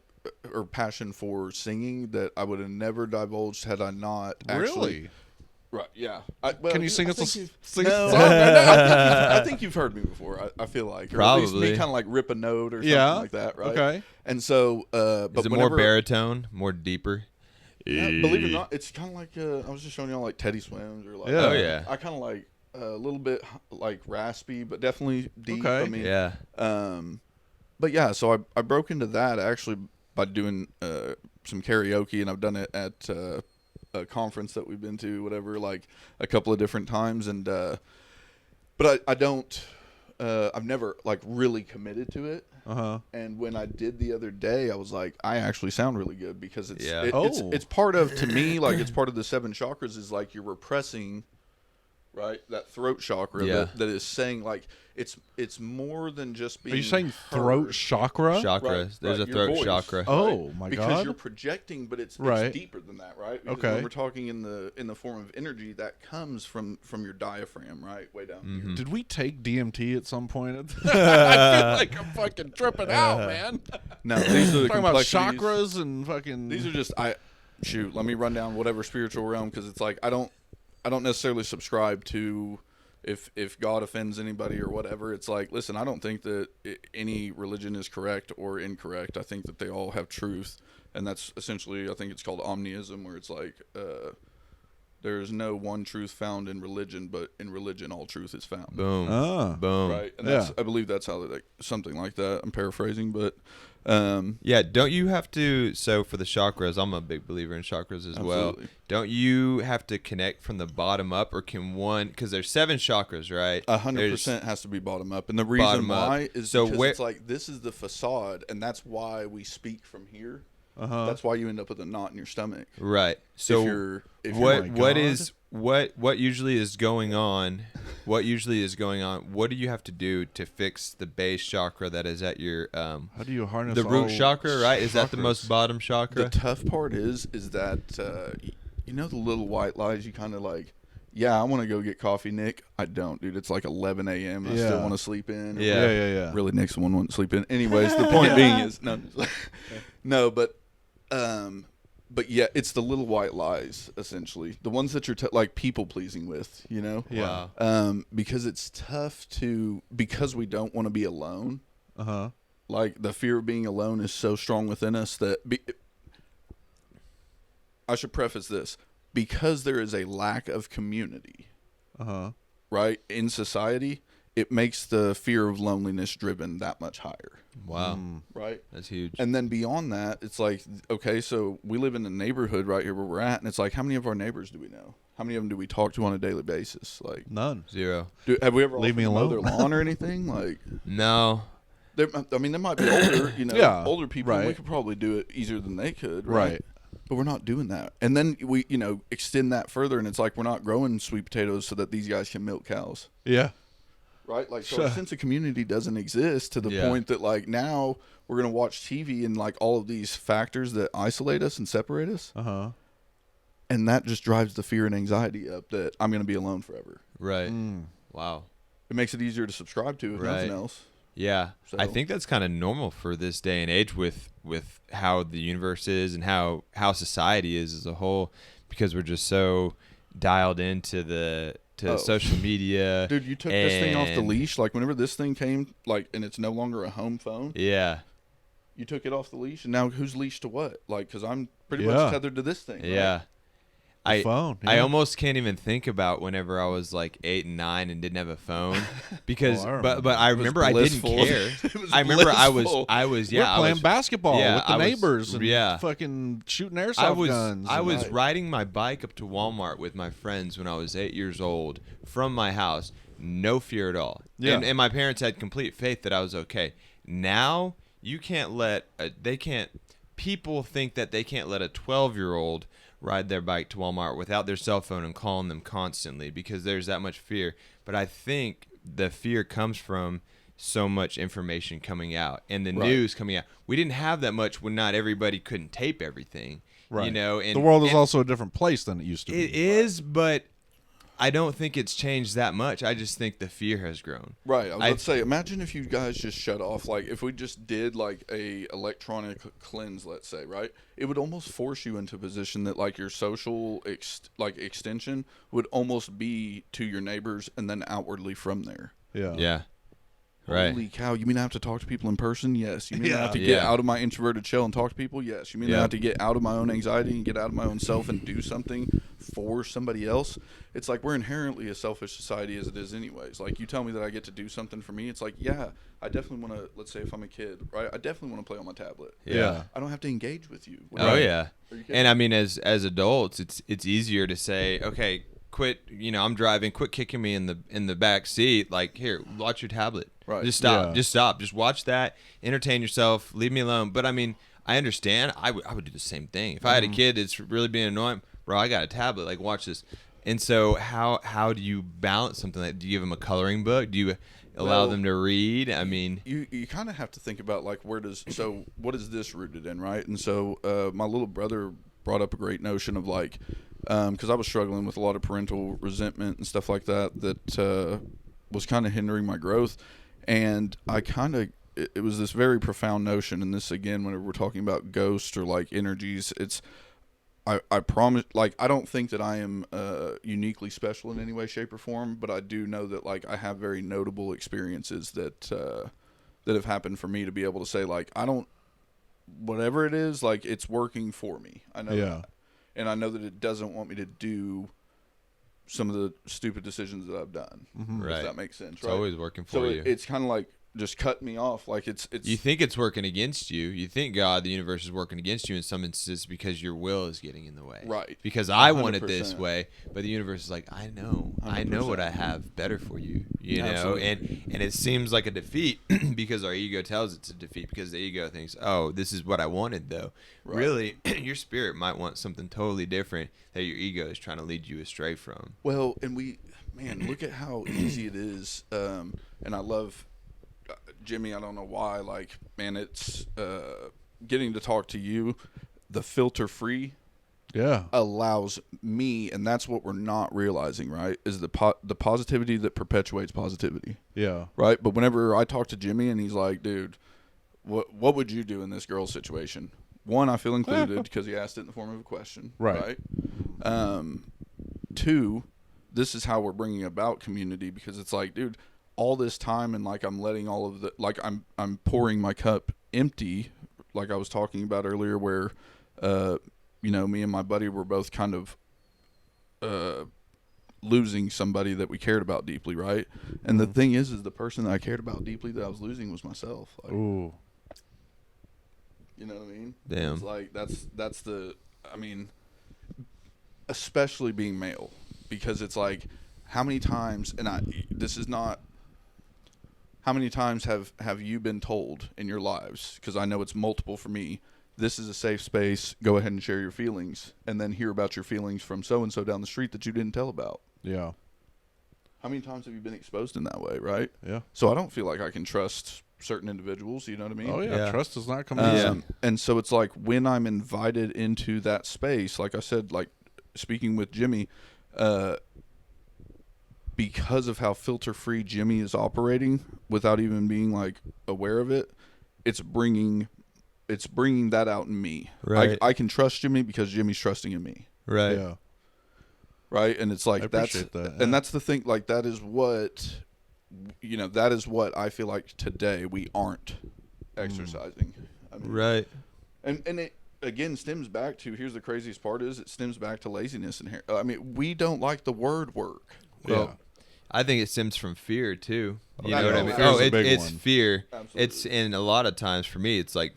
for singing that I would have never divulged had I not actually. Really? Right. Yeah. Can you sing us a sing us No, a song? I think you've heard me before. I feel like, or at least Probably. me kind of like rip a note or something Yeah. like that, right? Okay. And so, but Is it more whenever- baritone, more deeper? Yeah, believe it or not, it's kind of like I was just showing y'all like Teddy Swims or like. Yeah. Oh, yeah. I kind of like a little bit like raspy, but definitely deep. Okay. I mean, Yeah. But yeah, so I broke into that actually by doing some karaoke, and I've done it at a conference that we've been to, whatever, like a couple of different times, and but I don't. I've never like really committed to it. And when I did the other day, I was like, I actually sound really good because it's Yeah. it's part of, to me, like it's part of the 7 chakras is like you're repressing, right, that throat chakra Yeah. that is saying like it's more than just being. Are you saying heard. throat chakra? Chakra. Right, There's right, a your throat voice, chakra. Oh, right? my because God. you're projecting, but it's Right. deeper than that, right? Because Okay. when we're talking in the form of energy, that comes from your diaphragm, right, way down Mm-hmm. here. Did we take DMT at some point? I feel like I'm fucking tripping out, man. No, these are the Talking about complexities. chakras and fucking. These are just let me run down whatever spiritual realm, because it's like I don't necessarily subscribe to if God offends anybody or whatever. It's like, listen, I don't think that any religion is correct or incorrect. I think that they all have truth, and that's essentially, I think it's called omniism, where it's like there is no one truth found in religion, but in religion all truth is found. Boom. Ah. Boom. Right, and Yeah. I believe that's how something like that. I'm paraphrasing, but Yeah, don't you have to, so for the chakras, I'm a big believer in chakras as well. Absolutely. Don't you have to connect from the bottom up, or can one, because there's 7 chakras, right? 100% has to be bottom up, and the reason Bottom up. why is So because where- it's like this is the facade, and that's why we speak from here. Uh-huh. That's why you end up with a knot in your stomach. Right. So if what you're, what God. is what usually is going on? What usually is going on? What do you have to do to fix the base chakra that is at your How do you harness the root all chakra, right? Is that the chakras? most bottom chakra? the tough part is that you know the little white lies you kind of like. Yeah, I want to go get coffee, Nick. I don't, dude. It's like 11 a.m. I still Yeah. want to sleep in. Yeah. Yeah. Really, Nick's the one wanting to sleep in. Anyways, the point being is no, but yeah, it's the little white lies essentially, the ones that you're like people pleasing with, you know. Yeah. Wow. Because it's tough because we don't want to be alone. Uh-huh. Like the fear of being alone is so strong within us that I should preface this, because there is a lack of community, Uh-huh. right, in society. It makes the fear of loneliness driven that much higher, Wow. right? That's huge. And then beyond that, it's like, okay, so we live in a neighborhood right here where we're at, and it's like, how many of our neighbors do we know? How many of them do we talk to on a daily basis? Like, None. 0. have we ever Leave me offered to mow alone. their lawn or anything? Like, No. there might be older, Yeah, older people. And we right. could probably do it easier than they could, right? Right. But we're not doing that. And then we, extend that further, and it's like we're not growing sweet potatoes so that these guys can milk cows. Yeah. Right, like so Sure. a sense of community doesn't exist to the Yeah. point that like now we're gonna watch TV and like all of these factors that isolate us and separate us, Uh-huh. and that just drives the fear and anxiety up that I'm gonna be alone forever. Right. Wow. It makes it easier to subscribe to if nothing Right. else. Yeah, I So- think that's kind of normal for this day and age with how the universe is and how society is as a whole, because we're just so dialed into Oh. social media. Dude, you took this thing off the and- leash. Like whenever this thing came, like, and it's no longer a home phone, Yeah, you took it off the leash, and now who's leashed to what? Like, because I'm pretty Yeah. much tethered to this thing. right? yeah. The phone. I yeah. almost can't even think about whenever I was like 8 and 9 and didn't have a phone because Oh, I but I was remember I didn't blissful. care. It was I remember I blissful. was We're yeah I playing was, basketball yeah, with the I was- neighbors and yeah. fucking shooting airsoft I was guns. I and- was Right. riding my bike up to Walmart with my friends when I was 8 years old from my house, no fear at all. Yeah. And my parents had complete faith that I was okay. Now you can't let people think that they can't let a 12-year-old ride their bike to Walmart without their cell phone and calling them constantly because there's that much fear. But I think the fear comes from so much information coming out and the Right. news coming out. We didn't have that much when not everybody couldn't tape everything. Right. You know, and the world is and also a different place than it used to be. it is, but I don't think it's changed that much. I just think the fear has grown. Right. Let's say, imagine if you guys just shut off, like if we just did like a electronic cleanse, let's say, right? It would almost force you into a position that like your social extension would almost be to your neighbors and then outwardly from there. Yeah. Yeah. Right. Holy cow! You mean I have to talk to people in person? Yes. You mean I have to Yeah. get out of my introverted shell and talk to people? Yes. You mean I Yeah. have to get out of my own anxiety and get out of my own self and do something for somebody else? It's like we're inherently a selfish society as it is anyways. Like you tell me that I get to do something for me. It's like, yeah, I definitely want to, let's say if I'm a kid, right? I definitely want to play on my tablet. Yeah. I don't have to engage with you. Oh yeah. Are you kidding? And I mean, as adults, it's easier to say, okay, quit. You know, I'm driving. Quit kicking me in the back seat. Like, here, watch your tablet. Right. Just stop. Yeah. Just stop. Just watch that. Entertain yourself. Leave me alone. But I mean, I understand. I would do the same thing if I had a kid that's really being annoying. Bro, I got a tablet. Like, watch this. And so, how do you balance something like? Do you give them a coloring book? Do you allow Well, them to read? I mean, you kind of have to think about like what is this rooted in, right? And so my little brother brought up a great notion of like because I was struggling with a lot of parental resentment and stuff like that was kind of hindering my growth, and I kind of it was this very profound notion. And this again, whenever we're talking about ghosts or like energies, it's I promise, like, I don't think that I am uniquely special in any way, shape, or form, but I do know that, like, I have very notable experiences that have happened for me to be able to say, like, I don't, whatever it is, like, it's working for me. I know that. And I know that it doesn't want me to do some of the stupid decisions that I've done. Right. If that makes sense, it's right? always working for So you. it's kind of like just cut me off. Like, it's You think it's working against you. You think God, the universe, is working against you in some instances because your will is getting in the way. Right. Because I want it this 100%. way, but the universe is like, I know what I have better for you. You know, Absolutely. and it seems like a defeat because our ego tells it's a defeat because the ego thinks, oh, this is what I wanted though. Right. Really, your spirit might want something totally different that your ego is trying to lead you astray from. Well, and man, look at how easy it is. And I love Jimmy. I don't know why. Like, man, it's getting to talk to you. The filter free allows me, and that's what we're not realizing, right? Is the positivity that perpetuates positivity. Yeah. Right. But whenever I talk to Jimmy and he's like, dude, what would you do in this girl's situation? One, I feel included because he asked it in the form of a question. Right. Two, this is how we're bringing about community because it's like, dude, all this time and like I'm letting all of the like I'm pouring my cup empty, like I was talking about earlier, where you know, me and my buddy were both kind of losing somebody that we cared about deeply, right? And the thing is the person that I cared about deeply that I was losing was myself. Like, Ooh. you know what I mean? Damn. It's like that's the, I mean, especially being male, because it's like how many times, and this is not, how many times have you been told in your lives, because I know it's multiple for me, this is a safe space, go ahead and share your feelings, and then hear about your feelings from so-and-so down the street that you didn't tell about. Yeah. How many times have you been exposed in that way, right? Yeah. So I don't feel like I can trust certain individuals, you know what I mean? Oh yeah. Yeah. Trust does not come easy. And so it's like when I'm invited into that space, like I said, like speaking with Jimmy, because of how filter free Jimmy is operating without even being like aware of it, it's bringing that out in me. Right. I can trust Jimmy because Jimmy's trusting in me. Right. Yeah. Right. And it's like, I appreciate that, and that's the thing, like that is what, you know, that is what I feel like today we aren't exercising. I mean, Right. And it again stems back to, here's the craziest part is it stems back to laziness and I mean, we don't like the word work. Well, I think it stems from fear too. You I know what I know. mean? Fear's Oh, a big it's one. fear. Absolutely. It's, and a lot of times for me, it's like,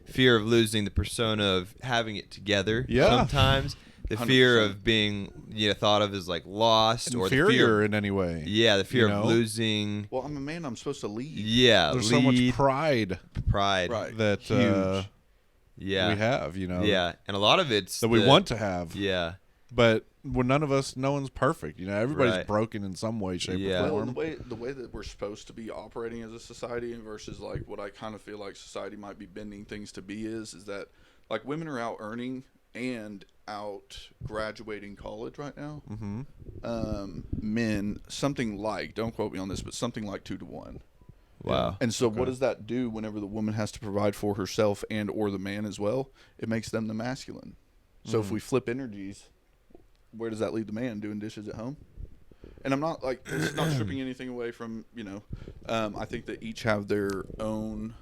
fear of losing the persona of having it together. Yeah. Sometimes the fear 100%. of being thought of as like lost or the Inferior fear. in any way. Yeah, the fear you of know? losing. Well, I'm a man, I'm supposed to lead. Yeah, There's so much lead, pride pride. Right. that Huge. Yeah. we have, you know. Yeah, and a lot of it's That we the- want to have. Yeah. But when no one's perfect. You know, everybody's Right. broken in some way, shape, Yeah. or Well, form. the way that we're supposed to be operating as a society versus like what I kind of feel like society might be bending things to be is that like women are out earning and out graduating college right now, Mm-hmm. men something like, don't quote me on this, but something like 2 to 1. Wow. And so what does that do whenever the woman has to provide for herself and or the man as well? It makes them the masculine. So if we flip energies, where does that leave the man doing dishes at home? And I'm not like, it's not stripping anything away from, I think that each have their own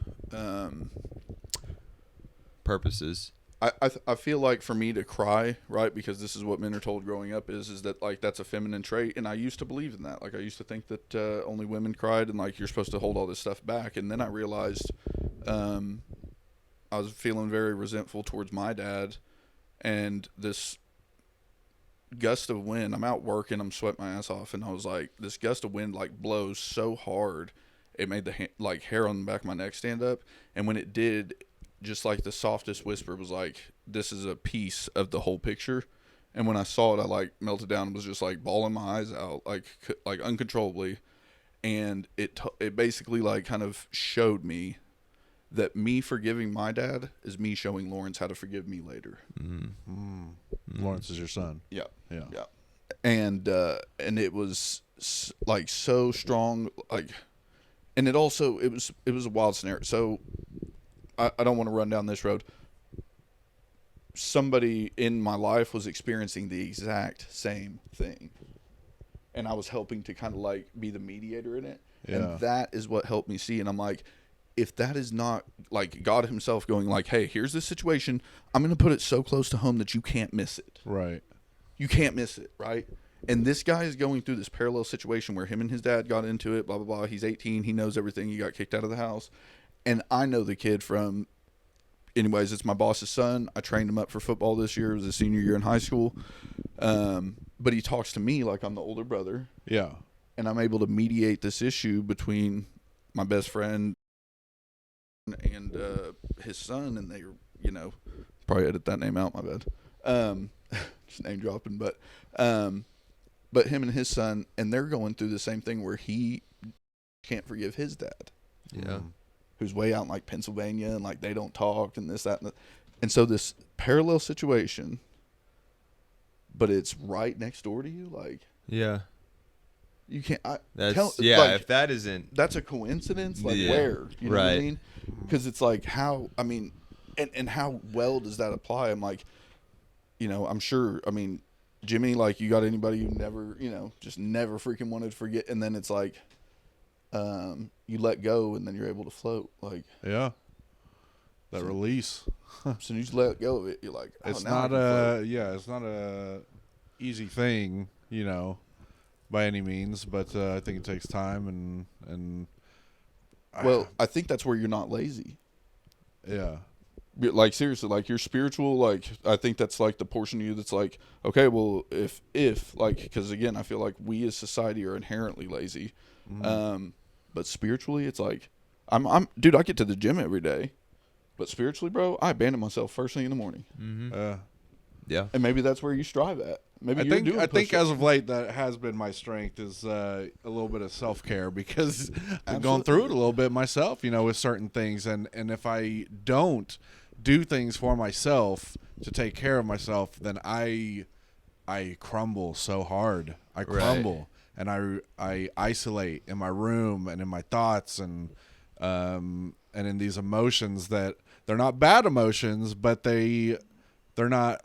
Purposes. I feel like for me to cry, right, because this is what men are told growing up is that like that's a feminine trait, and I used to believe in that. Like I used to think that only women cried, and like you're supposed to hold all this stuff back. And then I realized I was feeling very resentful towards my dad, and this gust of wind. I'm out working, I'm sweating my ass off, and I was like, this gust of wind like blows so hard, it made the like hair on the back of my neck stand up, and when it did, just like the softest whisper was like, this is a piece of the whole picture. And when I saw it, I like melted down and was just like bawling my eyes out, like uncontrollably. And it basically like kind of showed me that me forgiving my dad is me showing Lawrence how to forgive me later. Lawrence is your son. Yeah. Yeah. Yeah. And it was like so strong, like, and it was a wild scenario. So I don't want to run down this road. Somebody in my life was experiencing the exact same thing, and I was helping to kind of like be the mediator in it. Yeah. And that is what helped me see. And I'm like, if that is not like God himself going like, hey, here's this situation, I'm going to put it so close to home that you can't miss it. Right. You can't miss it, right? And this guy is going through this parallel situation where him and his dad got into it, blah, blah, blah. He's 18. He knows everything. He got kicked out of the house. And I know the kid from, anyways, it's my boss's son. I trained him up for football this year. It was his senior year in high school. But he talks to me like I'm the older brother. Yeah. And I'm able to mediate this issue between my best friend and his son. And they, probably edit that name out, my bad. Just name dropping. But him and his son, and they're going through the same thing where he can't forgive his dad. Yeah. Who's way out in like Pennsylvania, and like they don't talk and this, that, and so this parallel situation, but it's right next door to you. Like, Yeah. you can't. If that isn't. That's a coincidence. Like Yeah. where, you know what I Right. mean? Because it's like how, I mean, and how well does that apply? I'm like, I'm sure. I mean, Jimmy, like you got anybody you never, just never freaking wanted to forget, and then it's like. You let go and then you're able to float. Like, Yeah. That release. as soon as you let go of it, you're like, oh, It's now I not can float. it's not a easy thing, by any means, but I think it takes time and Well, I think that's where you're not lazy. yeah. Like seriously, like you're spiritual. Like I think that's like the portion of you that's like, okay, well, if like, because again, I feel like we as society are inherently lazy. But spiritually, it's like, dude, I get to the gym every day, but spiritually, bro, I abandon myself first thing in the morning. Yeah. And maybe that's where you strive at. Maybe I think as of late that has been my strength is a little bit of self-care because I've gone through it a little bit myself, with certain things, and if I don't do things for myself to take care of myself, then I crumble so hard. I crumble. And I isolate in my room and in my thoughts and in these emotions that they're not bad emotions, but they're not.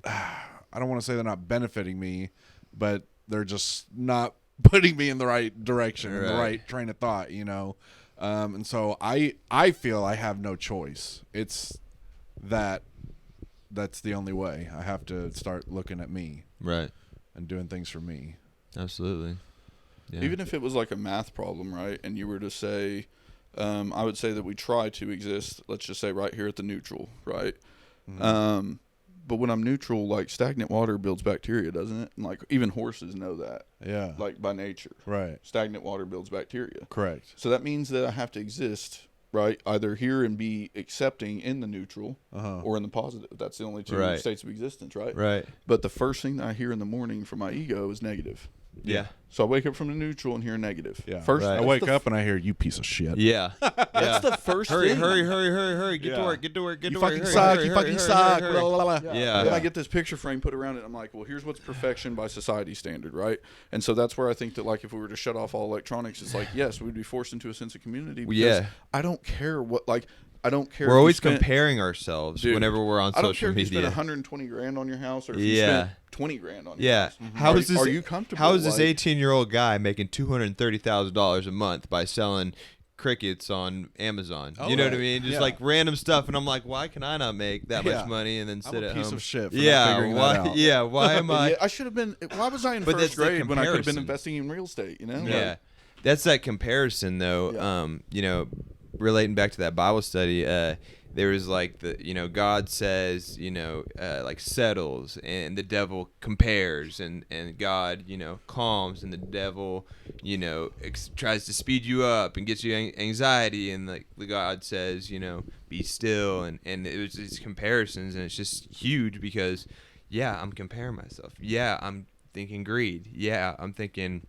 I don't want to say they're not benefiting me, but they're just not putting me in the right direction, in the right train of thought, And so I feel I have no choice. It's that's the only way. I have to start looking at me, Right. and doing things for me. Absolutely. Yeah. Even if it was like a math problem, right? And you were to say, I would say that we try to exist, let's just say right here at the neutral, right? Mm-hmm. But when I'm neutral, like stagnant water builds bacteria, doesn't it? And like even horses know that, Yeah. like by nature. Right. Stagnant water builds bacteria. Correct. So that means that I have to exist, right? Either here and be accepting in the neutral or in the positive. That's the only two Right. states of existence, right? Right. But the first thing that I hear in the morning from my ego is negative. Yeah. So I wake up from the neutral and hear a negative. Yeah. First, Right. I that's wake the up and I hear, you piece of shit. Yeah. That's the first hurry, thing. hurry. Get to Yeah. work, get to work, get You to work. fucking hurry, suck. hurry, You hurry, fucking hurry, suck. hurry. Blah, blah, blah. Yeah. Then I get this picture frame put around it. I'm like, well, here's what's perfection by society standard, right? And so that's where I think that, like, if we were to shut off all electronics, it's like, yes, we'd be forced into a sense of community. Because Yeah. I don't care what, like, I don't care. We're if you always spent- comparing ourselves Dude, whenever we're on I don't care social if you spent media. 120 grand on your house or if you Yeah. spent 20 grand on your Yeah. house. How is this? Are you comfortable? How is this like- 18-year-old guy making $230,000 a month by selling crickets on Amazon? Oh, You know what I right. mean? Just Yeah. like random stuff, and I'm like, why can I not make that Yeah. much money and then I'm sit a at piece home? of shit for not yeah, figuring why? that out. Yeah, why am I? Yeah, I should have been. Why was I in But that's first the grade when I could have been comparison. investing in real estate? You know? Yeah, that's that comparison though. Yeah. You know, relating back to that Bible study, there was like God says, like settles, and the devil compares, and God, calms, and the devil, tries to speed you up and gets you anxiety, and like the God says, be still, and it was these comparisons, and it's just huge because, yeah, I'm comparing myself. Yeah, I'm thinking greed. Yeah, I'm thinking,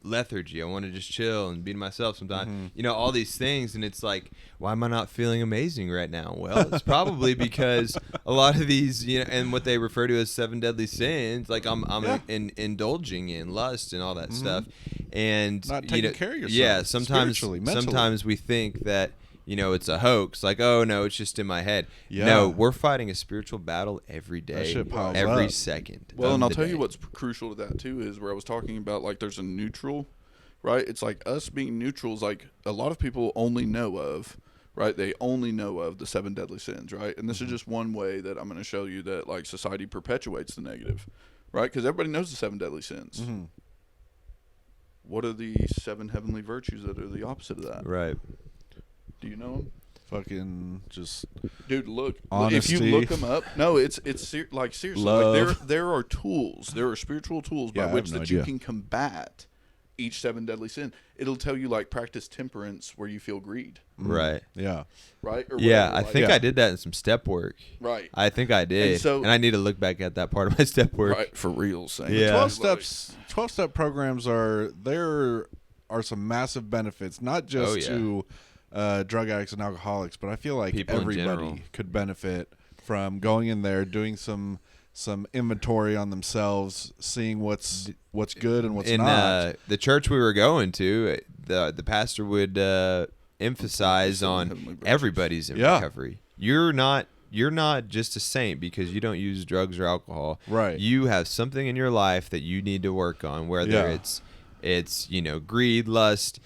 lethargy. I want to just chill and be myself sometimes. All these things, and it's like, why am I not feeling amazing right now? Well, it's probably because a lot of these, and what they refer to as 7 deadly sins, like I'm indulging in lust and all that stuff, and Not taking care of yourself, Yeah, sometimes spiritually, mentally. we think that. It's a hoax. Like, oh no, it's just in my head. Yeah. No, we're fighting a spiritual battle every day, shit piles every up. second. Well, of and I'll the tell you day. what's crucial to that too is where I was talking about, like, there's a neutral, right? It's like us being neutrals. Like, a lot of people only know of, right? They only know of the 7 deadly sins, right? And this is just one way that I'm going to show you that, like, society perpetuates the negative, right? Because everybody knows the 7 deadly sins. What are the 7 heavenly virtues that are the opposite of that? Right. Do you know them? Fucking just Dude, look. Honesty. If you look them up, no, it's like seriously, Love. like there are tools, there are spiritual tools by Yeah, I which have no that you idea. can combat each 7 deadly sin. It'll tell you, like, practice temperance where you feel greed, Right. yeah. right? Or Yeah, whatever, I like- think Yeah. I did that in some step work. right, I think I did, And so- and I need to look back at that part of my step work. right, for real. Saying Yeah. 12-step programs are some massive benefits, not just Oh, yeah. to drug addicts and alcoholics, but I feel like People in everybody general. could benefit from going in there, doing some inventory on themselves, seeing what's good and what's In not. the church we were going to, the pastor would emphasize on Heavenly virtues. everybody's in Yeah. recovery. You're not just a saint because you don't use drugs or alcohol. Right. You have something in your life that you need to work on, whether Yeah. it's greed, lust,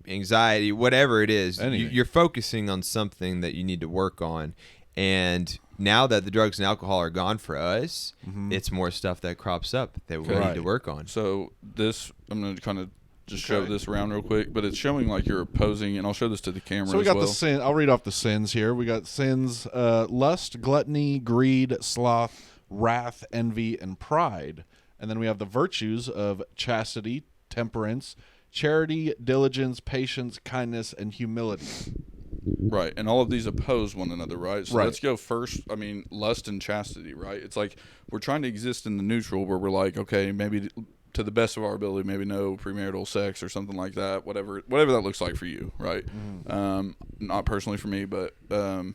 anxiety, whatever it is. Anything. You're focusing on something that you need to work on, and now that the drugs and alcohol are gone for us, it's more stuff that crops up that we Okay. need to work on. So this, I'm going to kind of just show Okay. this around real quick, but it's showing like you're opposing, and I'll show this to the camera. So we as got well. the sin. I'll read off the sins here. We got sins: lust, gluttony, greed, sloth, wrath, envy, and pride. And then we have the virtues of chastity, temperance, charity, diligence, patience, kindness, and humility. Right, and all of these oppose one another, right? So Right. let's go first. I mean, lust and chastity, right? It's like we're trying to exist in the neutral, where we're like, okay, maybe to the best of our ability, maybe no premarital sex or something like that. Whatever that looks like for you, right? Not personally for me, but to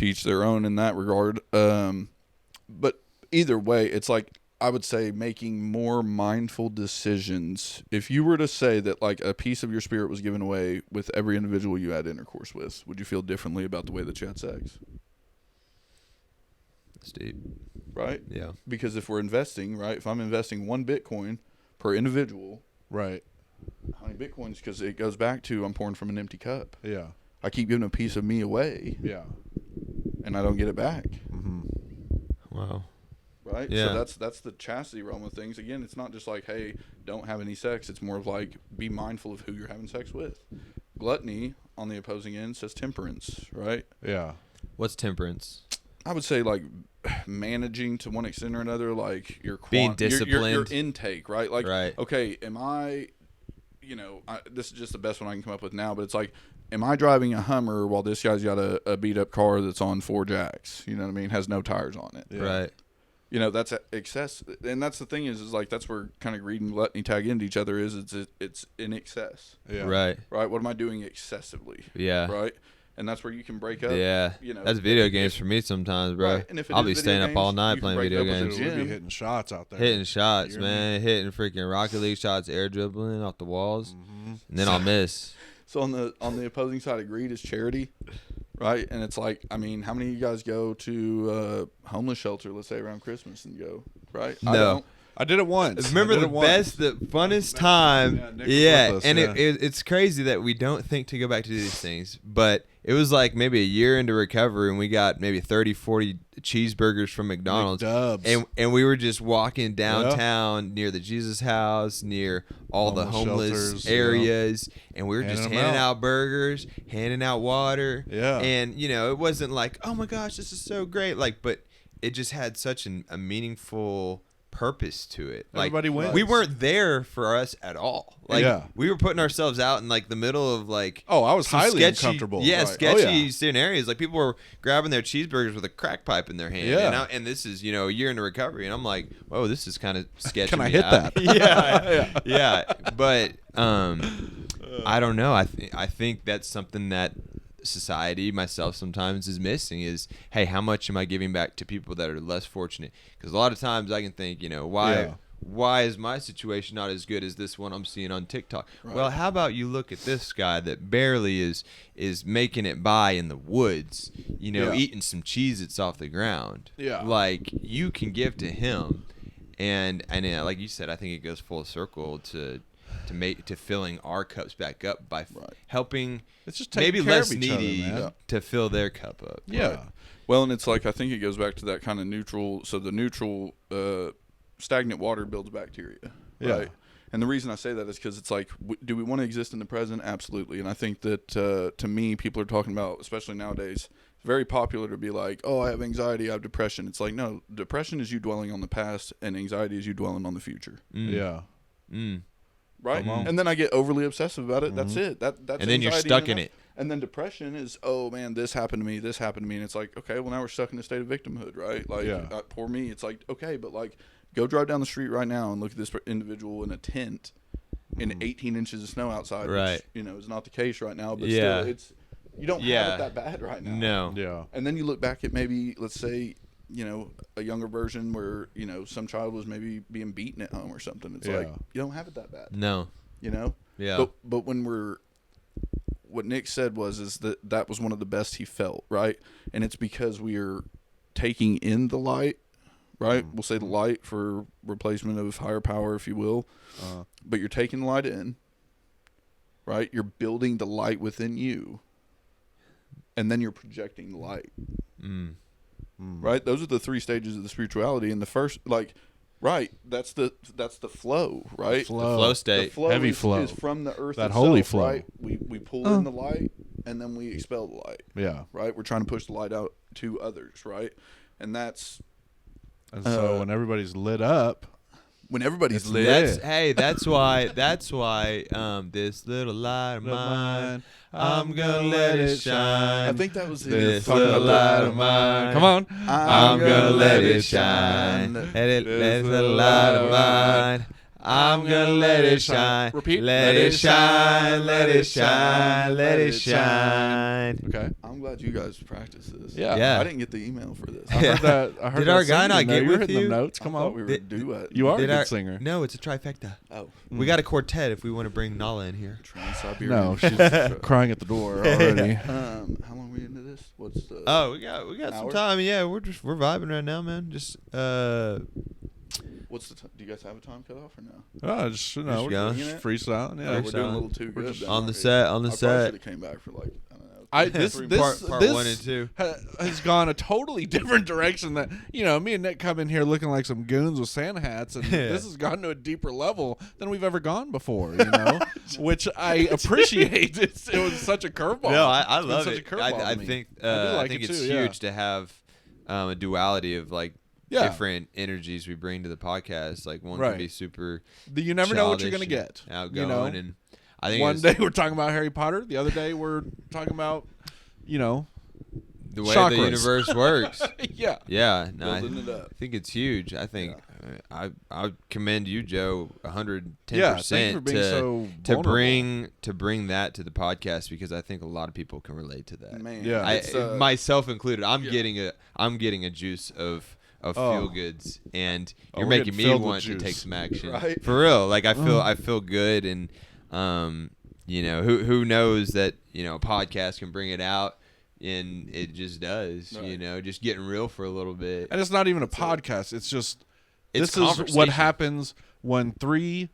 each their own in that regard. But either way, it's like, I would say making more mindful decisions. If you were to say that, like, a piece of your spirit was given away with every individual you had intercourse with, would you feel differently about the way that you had sex? That's deep. Right? Yeah. Because if we're investing, right, if I'm investing 1 Bitcoin per individual, Right. how many Bitcoins? Because it goes back to I'm pouring from an empty cup. Yeah. I keep giving a piece of me away, Yeah. and I don't get it back. Wow. Right? Yeah. So that's the chastity realm of things. Again, it's not just like, hey, don't have any sex. It's more of like, be mindful of who you're having sex with. Gluttony, on the opposing end, says temperance, right? Yeah. What's temperance? I would say, like, managing to one extent or another, like, your Being your disciplined. intake, right? Like, Right. okay, am I, this is just the best one I can come up with now, but it's like, am I driving a Hummer while this guy's got a beat up car that's on 4 jacks? You know what I mean? Has no tires on it. Yeah. Right. You know, that's excess, and that's the thing is like that's where kind of greed and gluttony tag into each other. Is it's in excess, Yeah. Right. right? What am I doing excessively? Yeah. Right, and that's where you can break up. Yeah. You know, That's video games for me sometimes, bro. Right, and if it I'll is be video staying up all games, night you can playing break video up with games. the We'll be gym. hitting shots out there. Hitting shots, You hear me? man. Hitting freaking Rocket League shots, air dribbling off the walls. Mhm. And then I'll miss. So on the opposing side of greed is charity, right? And it's like, I mean, how many of you guys go to a homeless shelter, let's say around Christmas, and go, right? I No. don't. I did it once. Remember I did the it once. best, the funnest time. Yeah, Nick was Yeah, with us, and yeah. it's crazy that we don't think to go back to do these things. But it was like maybe a year into recovery, and we got maybe 30, 40 cheeseburgers from McDonald's. McDubs. And we were just walking downtown near the Jesus House, near all the Homeless homeless shelters, areas, and we were just Handing 'em handing out. out burgers, handing out water. Yeah. And, you know, it wasn't like, oh my gosh, this is so great. Like, but it just had such a meaningful purpose to it. Like, Everybody wins. we weren't there for us at all. Like, Yeah. we were putting ourselves out in like the middle of like, Oh, I was some highly sketchy, uncomfortable. yeah, Right. sketchy Oh, yeah. scenarios. Like people were grabbing their cheeseburgers with a crack pipe in their hand. Yeah. And this is, you know, a year into recovery, and I'm like, whoa, this is kind of sketchy. Can I hit that? yeah, yeah. But I don't know. I think that's something that society, myself, sometimes is missing. Is, hey, how much am I giving back to people that are less fortunate? Because a lot of times I can think, you know, why is my situation not as good as this one I'm seeing on TikTok? Right. Well, how about you look at this guy that barely is making it by in the woods, you know, Yeah. eating some Cheez-Its off the ground. Yeah. Like, you can give to him. And like you said, I think it goes full circle to filling our cups back up by Right. helping It's just taking maybe care less of each other, needy man. to fill their cup up. Yeah. Right. Well, and it's like I think it goes back to that kind of neutral. So the neutral, stagnant water builds bacteria. Yeah. Right. And the reason I say that is because it's like, do we want to exist in the present? Absolutely. And I think that to me, people are talking about, especially nowadays, very popular to be like, oh, I have anxiety, I have depression. It's like, no, depression is you dwelling on the past, and anxiety is you dwelling on the future. Yeah. Right. Come on. And then I get overly obsessive about it. That's it. That's And then you're anxiety stuck in enough. it. And then depression is, oh man, this happened to me, this happened to me, and it's like, okay, well now we're stuck in a state of victimhood, right? Like, Yeah. poor me. It's like, okay, but like, go drive down the street right now and look at this individual in a tent in 18 inches of snow outside, Right. which, you know, is not the case right now, but Yeah. still, it's you don't Yeah. have it that bad right now. No. Yeah. And then you look back at maybe, let's say, you know, a younger version where, you know, some child was maybe being beaten at home or something. It's like, Yeah. you don't have it that bad, No. you know? Yeah. But when what Nick said is that was one of the best he felt, right? And it's because we are taking in the light, right? We'll say the light for replacement of higher power, if you will. But you're taking the light in, right? You're building the light within you, and then you're projecting the light, right? Those are the three stages of the spirituality. And the first, like, right, that's the flow, right? Flow. Flow The state. flow Heavy is, flow. is from the earth That itself, holy flow. right? We pull in the light, and then we expel the light, Yeah. right? We're trying to push the light out to others, right? And that's And so when everybody's lit up, when everybody's It's lit. lit. That's why this little light of mine, I'm gonna let it shine. I think that was This talking little about light of mine. come on. I'm gonna let it shine. This little light of mine. I'm gonna let it shine. Repeat. Let it shine. Let it shine. Let it shine. Okay. I'm glad you guys practiced this. Yeah. Yeah. I didn't get the email for this. I heard that. I heard Did that our guy singing, not though. get You were with hitting you? them notes. Come I thought on. we were duet. You are a Did good our- singer. No, it's a trifecta. Oh, We got a quartet if we want to bring Nala in here. Trans-Siberian. No, she's crying at the door already. How long are we into this? What's the? Oh, we got some Hour? time. Yeah, we're vibing right now, man. Just What's the? Do you guys have a time cutoff or no? Oh, just, Just we're going. just freestyling. Yeah. Oh, we're doing a Freestyle. little too We're good. just then, on the right? set. On the I probably set. should have came back for like I don't know. This three Part 1 and 2. has gone a totally different direction. That me and Nick come in here looking like some goons with Santa hats, and this has gone to a deeper level than we've ever gone before. Which I appreciate. It was such a curveball. No, I It's been love such it. a curveball I to me. think I do like think it it's too, yeah. huge to have a duality of like Yeah. different energies we bring to the podcast. Like one Right. can be super. You never know what you're gonna childish get. and outgoing, and I think One it's- day we're talking about Harry Potter. The other day we're talking about, the way chakras. the universe works. Yeah. Yeah, no, I Building it up. think it's huge. I think I commend you, Joe, 110% Yeah, thank you for being so to vulnerable. bring that to the podcast, because I think a lot of people can relate to that. Man, Yeah. it's, Myself included. I'm getting a juice of feel goods, and you're we're making getting me filled with want to juice. take some action. Right. For real. Like I feel good, and who knows that, a podcast can bring it out, and it just does. Right. Just getting real for a little bit. And it's not even a podcast. It's just It's this is what conversation. happens when 3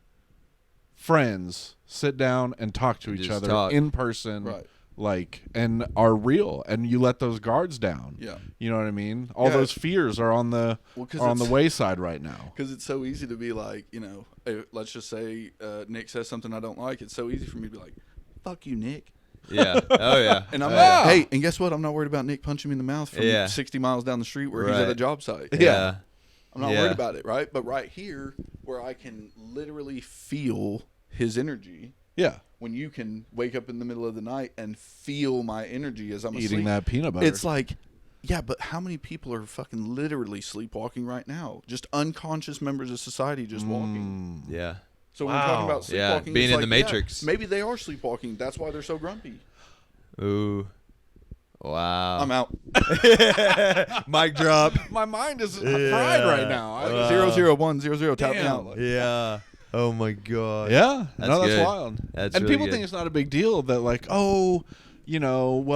friends sit down and talk to each Just other talk. in person, Right. like, and are real, and you let those guards down. Yeah. You know what I mean? All Yeah. those fears are on the Well, 'cause are on the it's- wayside right now. Because it's so easy to be like, let's just say Nick says something I don't like. It's so easy for me to be like, fuck you, Nick. Yeah. Oh yeah. And I'm Yeah. like, hey, and guess what? I'm not worried about Nick punching me in the mouth from Yeah. 60 miles down the street where he's at a Right. job site. Yeah. I'm not Yeah. worried about it, right? But right here, where I can literally feel his energy, Yeah. when you can wake up in the middle of the night and feel my energy as I'm Eating asleep, that peanut butter. it's like, yeah, but how many people are fucking literally sleepwalking right now? Just unconscious members of society just walking. Yeah. So when we're talking Wow. about Yeah, sleepwalking, being it's in the like, Matrix. maybe they are sleepwalking. That's why they're so grumpy. Ooh. Wow. I'm out. Mic drop. My mind is fried right now. I- 00100. Tap me Damn. out. Yeah. Oh my god. Yeah, That's no, that's good. wild. That's and really people good. think it's not a big deal that, like, well,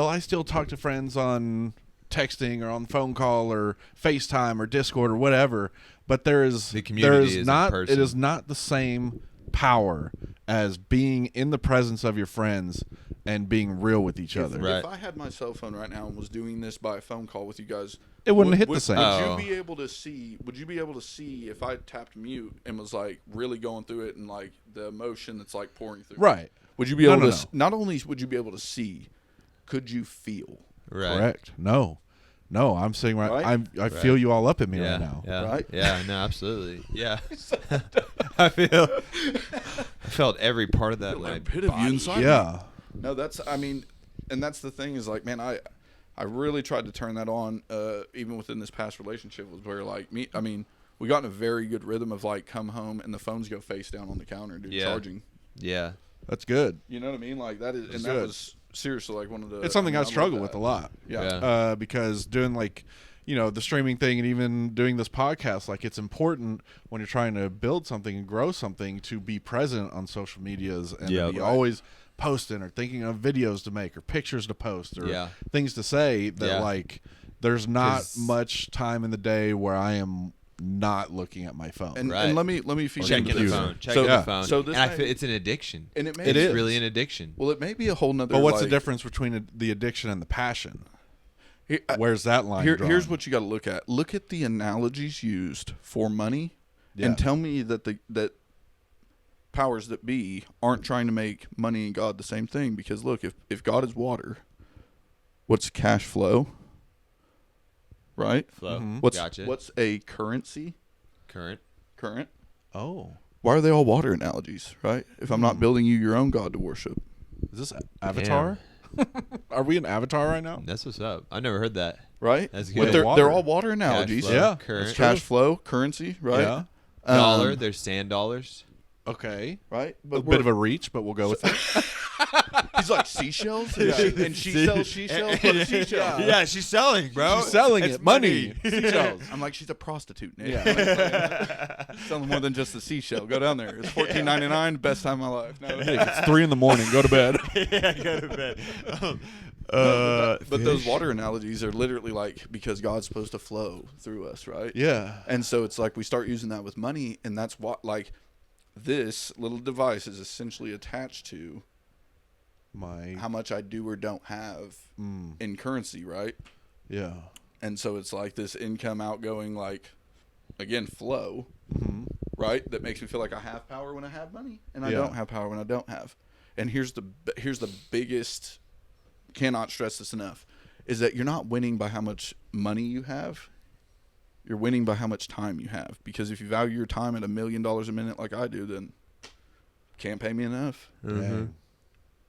I still talk to friends on texting or on phone call or FaceTime or Discord or whatever. But there is The community is in not person. it is not the same power as being in the presence of your friends and being real with each other. Right. If I had my cell phone right now and was doing this by a phone call with you guys, It wouldn't hit the same. Oh. Would you be able to see? Would you be able to see if I tapped mute and was like really going through it and like the emotion that's like pouring through? Right. Would you be No, able no, to? no. Not only would you be able to see, could you feel? Right. Correct. No, I'm saying Right? I feel you all up in me Yeah. right now. Yeah. Right? Yeah. No. Absolutely. Yeah. I felt every part of that. in Like my a pit of you body. inside. Yeah. No, and that's the thing is like, man, I really tried to turn that on, even within this past relationship, was where like we got in a very good rhythm of like come home and the phones go face down on the counter, dude, Yeah. charging. Yeah. That's good. You know what I mean? Like that is, and that good. was seriously like one of the. It's something I love struggle that. with a lot. Yeah. Because doing like, the streaming thing and even doing this podcast, like it's important when you're trying to build something and grow something to be present on social medias and Yeah. to be Right. always posting or thinking of videos to make or pictures to post or Yeah. things to say that Yeah. like there's not 'Cause- much time in the day where I am not looking at my phone. And, Right. and let me feed Checking into the this. phone. Checking yeah. the phone. So this and I may- feel it's an addiction. And it may It be- is. It's really an addiction. Well, it may be a whole nother. but what's the like- difference between the addiction and the passion? Here- Where's that line drawn? Here's what you got to look at. Look at the analogies used for money, Yeah. and tell me that that powers that be aren't trying to make money and God the same thing. Because look, if God is water, what's cash flow? Right. Flow. What's what's a currency? Current. Current. Oh. Why are they all water analogies? Right. If I'm not building you your own God to worship. Is this Avatar? Are we in Avatar right now? That's what's up. I never heard that. Right. That's But good. Water. they're all water analogies. Cash flow, Yeah, Current. that's Cash flow, currency. Right. Yeah. Dollar. There's sand dollars. Okay. Right. A bit of a reach, but we'll go with it. He's like seashells, and she sells seashells. But seashells. Yeah, she's selling, bro. She's selling It's it. Money. Seashells. I'm like, she's a prostitute, Nick. Yeah. Selling more than just a seashell. Go down there. It's $14.99. Best time of my life. No, Hey, it's 3 a.m. Go to bed. Yeah, go to bed. but those water analogies are literally like because God's supposed to flow through us, right? Yeah. And so it's like we start using that with money, and that's what like this little device is essentially attached to how much I do or don't have in currency, right? Yeah. And so it's like this income outgoing, like, again, flow, right? That makes me feel like I have power when I have money, and I Yeah. don't have power when I don't have. And here's the biggest, cannot stress this enough, is that you're not winning by how much money you have. You're winning by how much time you have. Because if you value your time at $1 million a minute like I do, then can't pay me enough, Mhm.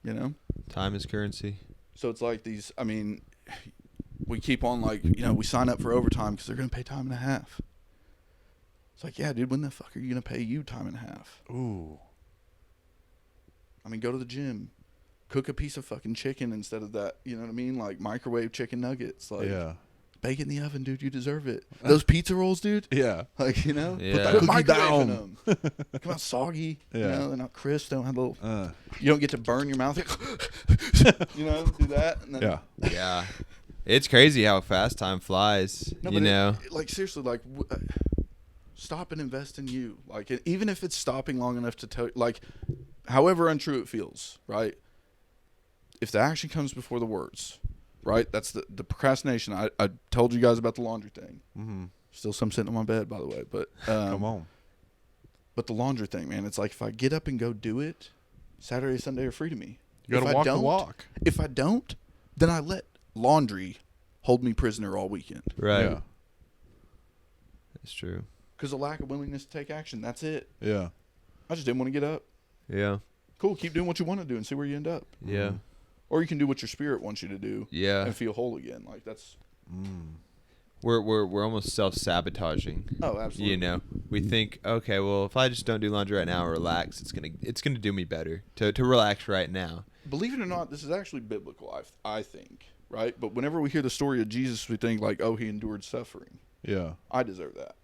you know? Time is currency. So it's like these, I mean, we keep on like, we sign up for overtime because they're gonna pay time and a half. It's like, yeah, dude, when the fuck are you gonna pay you time and a half? Ooh. I mean, go to the gym, cook a piece of fucking chicken instead of that. You know what I mean? Like microwave chicken nuggets. Like, Yeah. bake it in the oven, dude. You deserve it. Those pizza rolls, dude. Yeah. Like, Yeah. put Put that that cookie down. them. Come out soggy. Yeah. They're not crisp. They don't have little. Uh, You don't get to burn your mouth. Do that. And then, yeah. Yeah. It's crazy how fast time flies. No, you but know. like seriously, like stop and invest in you. Like even if it's stopping long enough to tell, like, however untrue it feels, right? If the action comes before the words, right? That's the procrastination. I told you guys about the laundry thing. Mm-hmm. Still some sitting on my bed, by the way. But Come on. But the laundry thing, man, it's like if I get up and go do it, Saturday, Sunday are free to me. You got If to I walk the don't- walk. If I don't, then I let laundry hold me prisoner all weekend. Right. Yeah. That's true. Because of lack of willingness to take action. That's it. Yeah. I just didn't want to get up. Yeah. Cool, keep doing what you want to do and see where you end up. Yeah. Mhm. Or you can do what your spirit wants you to do Yeah. and feel whole again. Like that's We're almost self-sabotaging. oh, absolutely. You know, we think, okay, well, if I just don't do laundry right now or relax, it's gonna do me better to relax right now. Believe it or not, this is actually biblical. I think, right? But whenever we hear the story of Jesus, we think like, oh, he endured suffering. Yeah. I deserve that.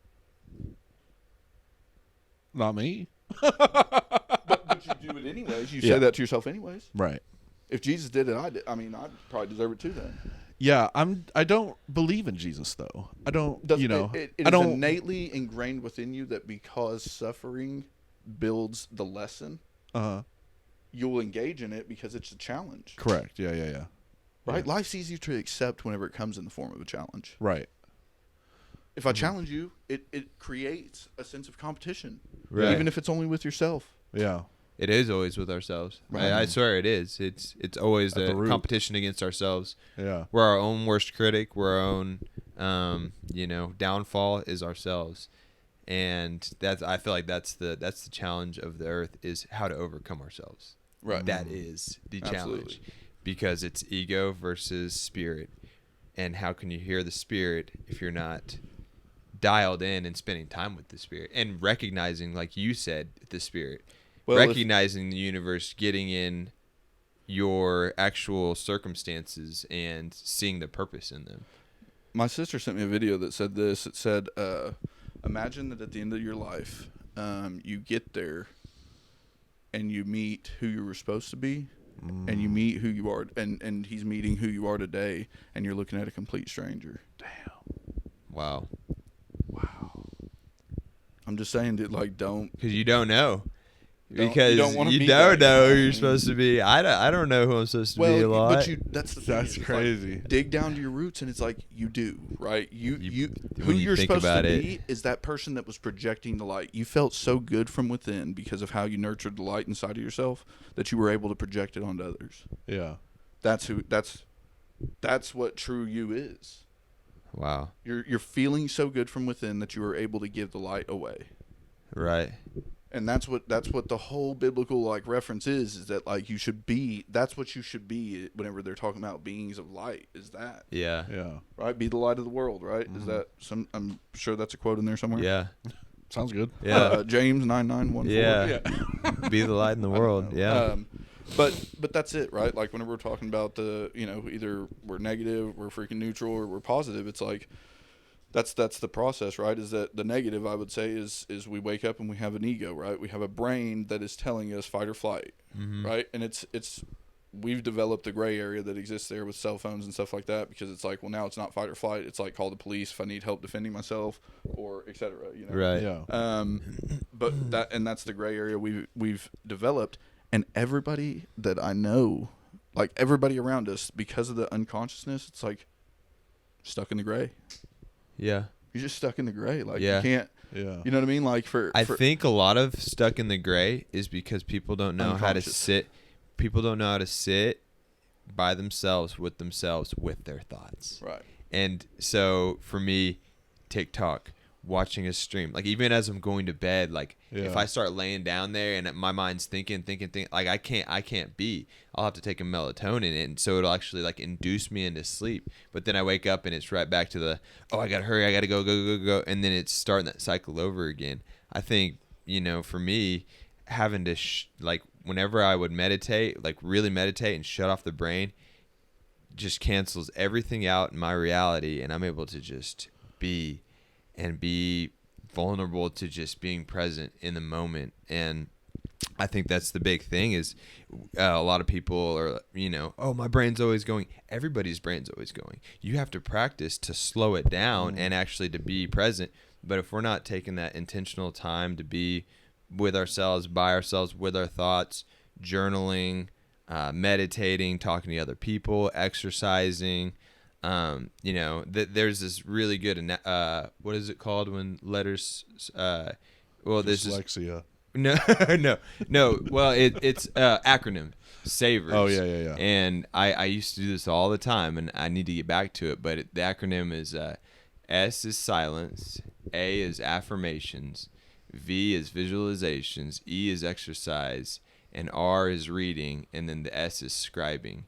Not me. But you do it anyways. You Yeah. say that to yourself anyways. Right. If Jesus did it, I'd probably deserve it too then. Yeah. I don't believe in Jesus though. I don't. Does- you know. it I is don't. innately ingrained within you that because suffering builds the lesson, you'll engage in it because it's a challenge. Correct. Yeah. Yeah. Yeah. Right? Life's easier to accept whenever it comes in the form of a challenge. Right. If I challenge you, it creates a sense of competition, Right. even if it's only with yourself. Yeah. It is always with ourselves. Right. I swear it is. It's always At the a root. competition against ourselves. Yeah. We're our own worst critic. We're our own, downfall is ourselves, and I feel like that's the challenge of the earth is how to overcome ourselves. Right. That is the challenge, Absolutely. because it's ego versus spirit, and how can you hear the spirit if you're not dialed in and spending time with the spirit and recognizing, like you said, the spirit. Well, if- recognizing the universe, getting in your actual circumstances and seeing the purpose in them. My sister sent me a video that said this. It said, imagine that at the end of your life, you get there and you meet who you were supposed to be, and you meet who you are, and he's meeting who you are today, and you're looking at a complete stranger. Wow. I'm just saying that, like, don't. Because you don't know. Don't- Because you don't wanna you be don't that know guy. who you're supposed to be. I don't know who I'm supposed to be a lot. but that's the thing. That's It's crazy. Like, dig down to your roots, and it's like you do, right? You who when you you're think supposed about to it. be is that person that was projecting the light. You felt so good from within because of how you nurtured the light inside of yourself that you were able to project it onto others. Yeah. That's what true you is. Wow. You're feeling so good from within that you are able to give the light away. Right. And that's what the whole biblical like reference is that like you should be, that's what you should be whenever they're talking about beings of light, is that, Yeah. Yeah. right? Be the light of the world, right? Is that I'm sure that's a quote in there somewhere. Yeah. Sounds good. Yeah. James 9:914. Yeah. Be the light in the world. Yeah. But that's it, right? Like whenever we're talking about the, either we're negative, we're freaking neutral, or we're positive, it's like that's the process, right? Is that the negative, I would say, is we wake up and we have an ego, right? We have a brain that is telling us fight or flight, right? And it's we've developed a gray area that exists there with cell phones and stuff like that, because it's like, well, now it's not fight or flight. It's like call the police if I need help defending myself, or et cetera, Right. Yeah. But that's the gray area we've developed, and everybody that I know, like everybody around us, because of the unconsciousness, it's like stuck in the gray. Yeah. You're just stuck in the gray. Like Yeah. you can't. Yeah. You know what I mean? Like I think a lot of stuck in the gray is because people don't know how to Unconscious. sit. People don't know how to sit by themselves with their thoughts. right. And so for me, TikTok, watching a stream. Like even as I'm going to bed, like if Yeah. I start laying down there and my mind's thinking, like I can't be. I'll have to take a melatonin, and so it'll actually like induce me into sleep. But then I wake up and it's right back to the I gotta hurry, I gotta go, and then it's starting that cycle over again. I think for me, having to like whenever I would meditate, like really meditate and shut off the brain, just cancels everything out in my reality, and I'm able to just be vulnerable to just being present in the moment. And I think that's the big thing is a lot of people are, oh, my brain's always going. Everybody's brain's always going. You have to practice to slow it down and actually to be present. But if we're not taking that intentional time to be with ourselves, by ourselves, with our thoughts, journaling, meditating, talking to other people, exercising, there's this really good what is it called when letters this is Dyslexia. no well it's acronym SAVERS. Oh yeah. And I used to do this all the time, and I need to get back to it, but the acronym is S is silence, A is affirmations, V is visualizations, E is exercise, and R is reading, and then the S is scribing.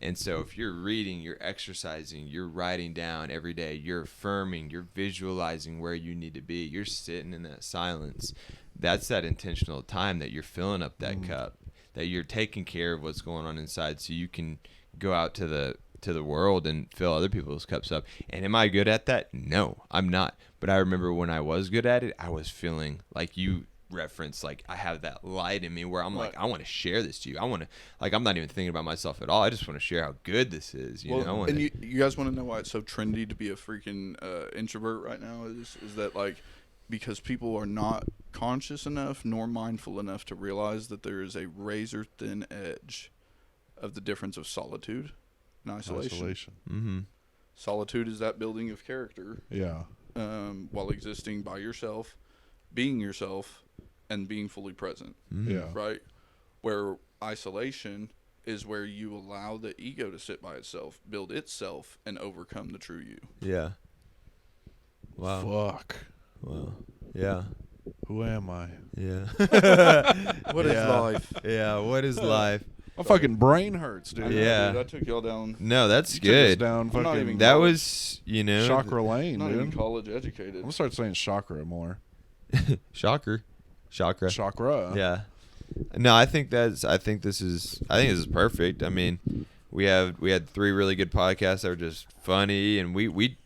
And so if you're reading, you're exercising, you're writing down every day, you're affirming, you're visualizing where you need to be, you're sitting in that silence. That's that intentional time that you're filling up that cup, that you're taking care of what's going on inside so you can go out to the world and fill other people's cups up. And am I good at that? No, I'm not. But I remember when I was good at it, I was feeling like you reference, like I have that light in me where I'm like, I want to share this to you. I want to, like, I'm not even thinking about myself at all. I just want to share how good this is. You know? And you guys want to know why it's so trendy to be a freaking introvert right now? Is that like because people are not conscious enough nor mindful enough to realize that there is a razor thin edge of the difference of solitude and isolation. Mm-hmm. Solitude is that building of character. Yeah. While existing by yourself, being yourself, and being fully present. Mm-hmm. Yeah. Right? Where isolation is where you allow the ego to sit by itself, build itself, and overcome the true you. Yeah. Wow. Fuck. Wow. Yeah. Who am I? Yeah. What is life? Yeah. What is life? My fucking brain hurts, dude. Yeah. Dude, I took y'all down. No, that's You took us good. down I'm not fucking even- That was, chakra lane, I'm not even dude. college I'm educated. gonna start saying chakra more. chakra. Chakra. Yeah. No, I think this is perfect. I mean, we had 3 really good podcasts that were just funny, and we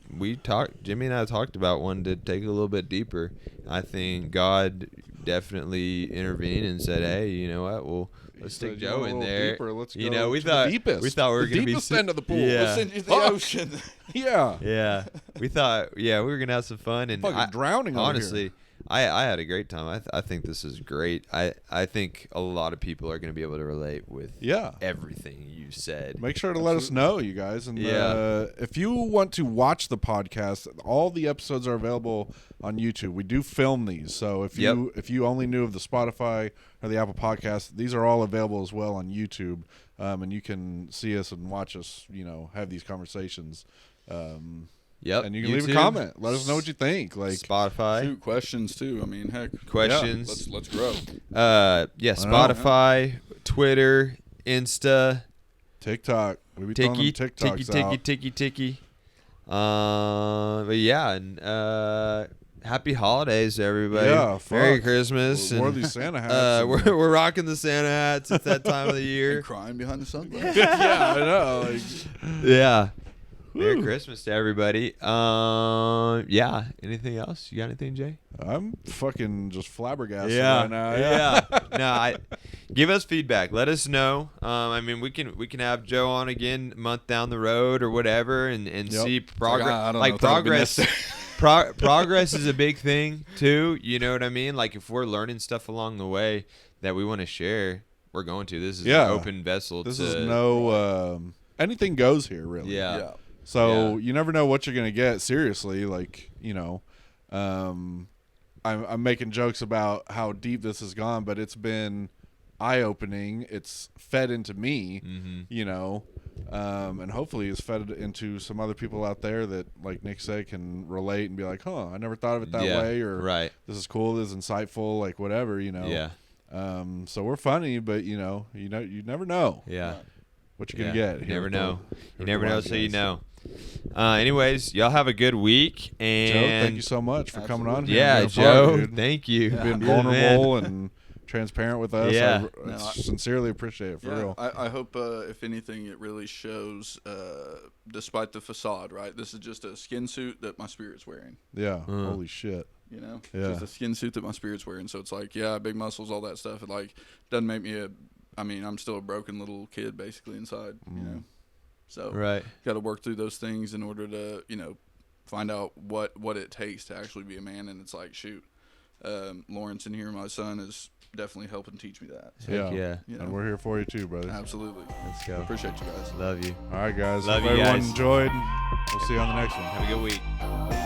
talked. Jimmy and I talked about one to take a little bit deeper. I think God definitely intervened and said, "Hey, you know what? Well, let's stick said, "You Joe want a in little there." deeper? Let's you go know, we to the thought deepest. we thought we were The gonna be deepest end of the pool. Yeah. We'll send you to the Fuck. ocean. Yeah. Yeah, we thought we were gonna have some fun, and Fucking drowning over honestly, here. I had a great time. I think this is great. I think a lot of people are gonna be able to relate with Yeah. everything you said. Make sure to let us know, you guys. And Yeah. if you want to watch the podcast, all the episodes are available on YouTube. We do film these, so if you only knew of the Spotify or the Apple Podcast, these are all available as well on YouTube, and you can see us and watch us. Have these conversations. Yep. And you can leave a YouTube, comment. Let us know what you think. Like, Spotify Shoot, questions too. I mean, heck. questions. Let's grow. Spotify, Twitter, Insta, TikTok. We be throwing them Tiki, TikToks out. Tiki. But yeah, and happy holidays, everybody. Yeah, Merry fuck. Christmas. Wore and, these Santa hats. we're rocking the Santa hats. It's that time of the And year. crying behind the sunglasses. yeah, I know. Like, Yeah. Merry Christmas to everybody. Yeah. Anything else? You got anything, Jay? I'm fucking just flabbergasted right now. No, give us feedback. Let us know. I mean, we can have Joe on again a month down the road or whatever, and see progress. I don't Like know if that would be progress. Progress is a big thing too. You know what I mean? Like if we're learning stuff along the way that we want to share, we're going to. This is an open vessel. This is no anything goes here, really. Yeah. So you never know what you're gonna get. Seriously, like I'm making jokes about how deep this has gone, but it's been eye-opening. It's fed into me. Mm-hmm. And hopefully it's fed into some other people out there that, like Nick said, can relate and be like, I never thought of it that way, or right. This is cool, this is insightful, like whatever, Yeah. So we're funny, but you never know Yeah. what you're gonna get. You here never with know. the- You never with the know, Wise so you Guys. know. Anyways, y'all have a good week. And Joe, thank you so much for coming on here. Yeah, and being a Joe, part, dude. thank you. Being You're the man. vulnerable and transparent with us. Yeah. I sincerely appreciate it, for real. I hope, if anything, it really shows, despite the facade, right? This is just a skin suit that my spirit's wearing. Yeah. Holy shit. You know, Yeah. just a skin suit that my spirit's wearing. So it's like, yeah, big muscles, all that stuff. It like doesn't make me I'm still a broken little kid basically inside. You know, so Right. got to work through those things in order to find out what it takes to actually be a man. And it's like, shoot, Lawrence in here, my son, is definitely helping teach me that. So, Yeah. you know, And we're here for you too, brother. absolutely. Let's go. Appreciate you guys. Love you. All right, guys. Love Hope you everyone guys. enjoyed. We'll see you on the next one. Have a good week.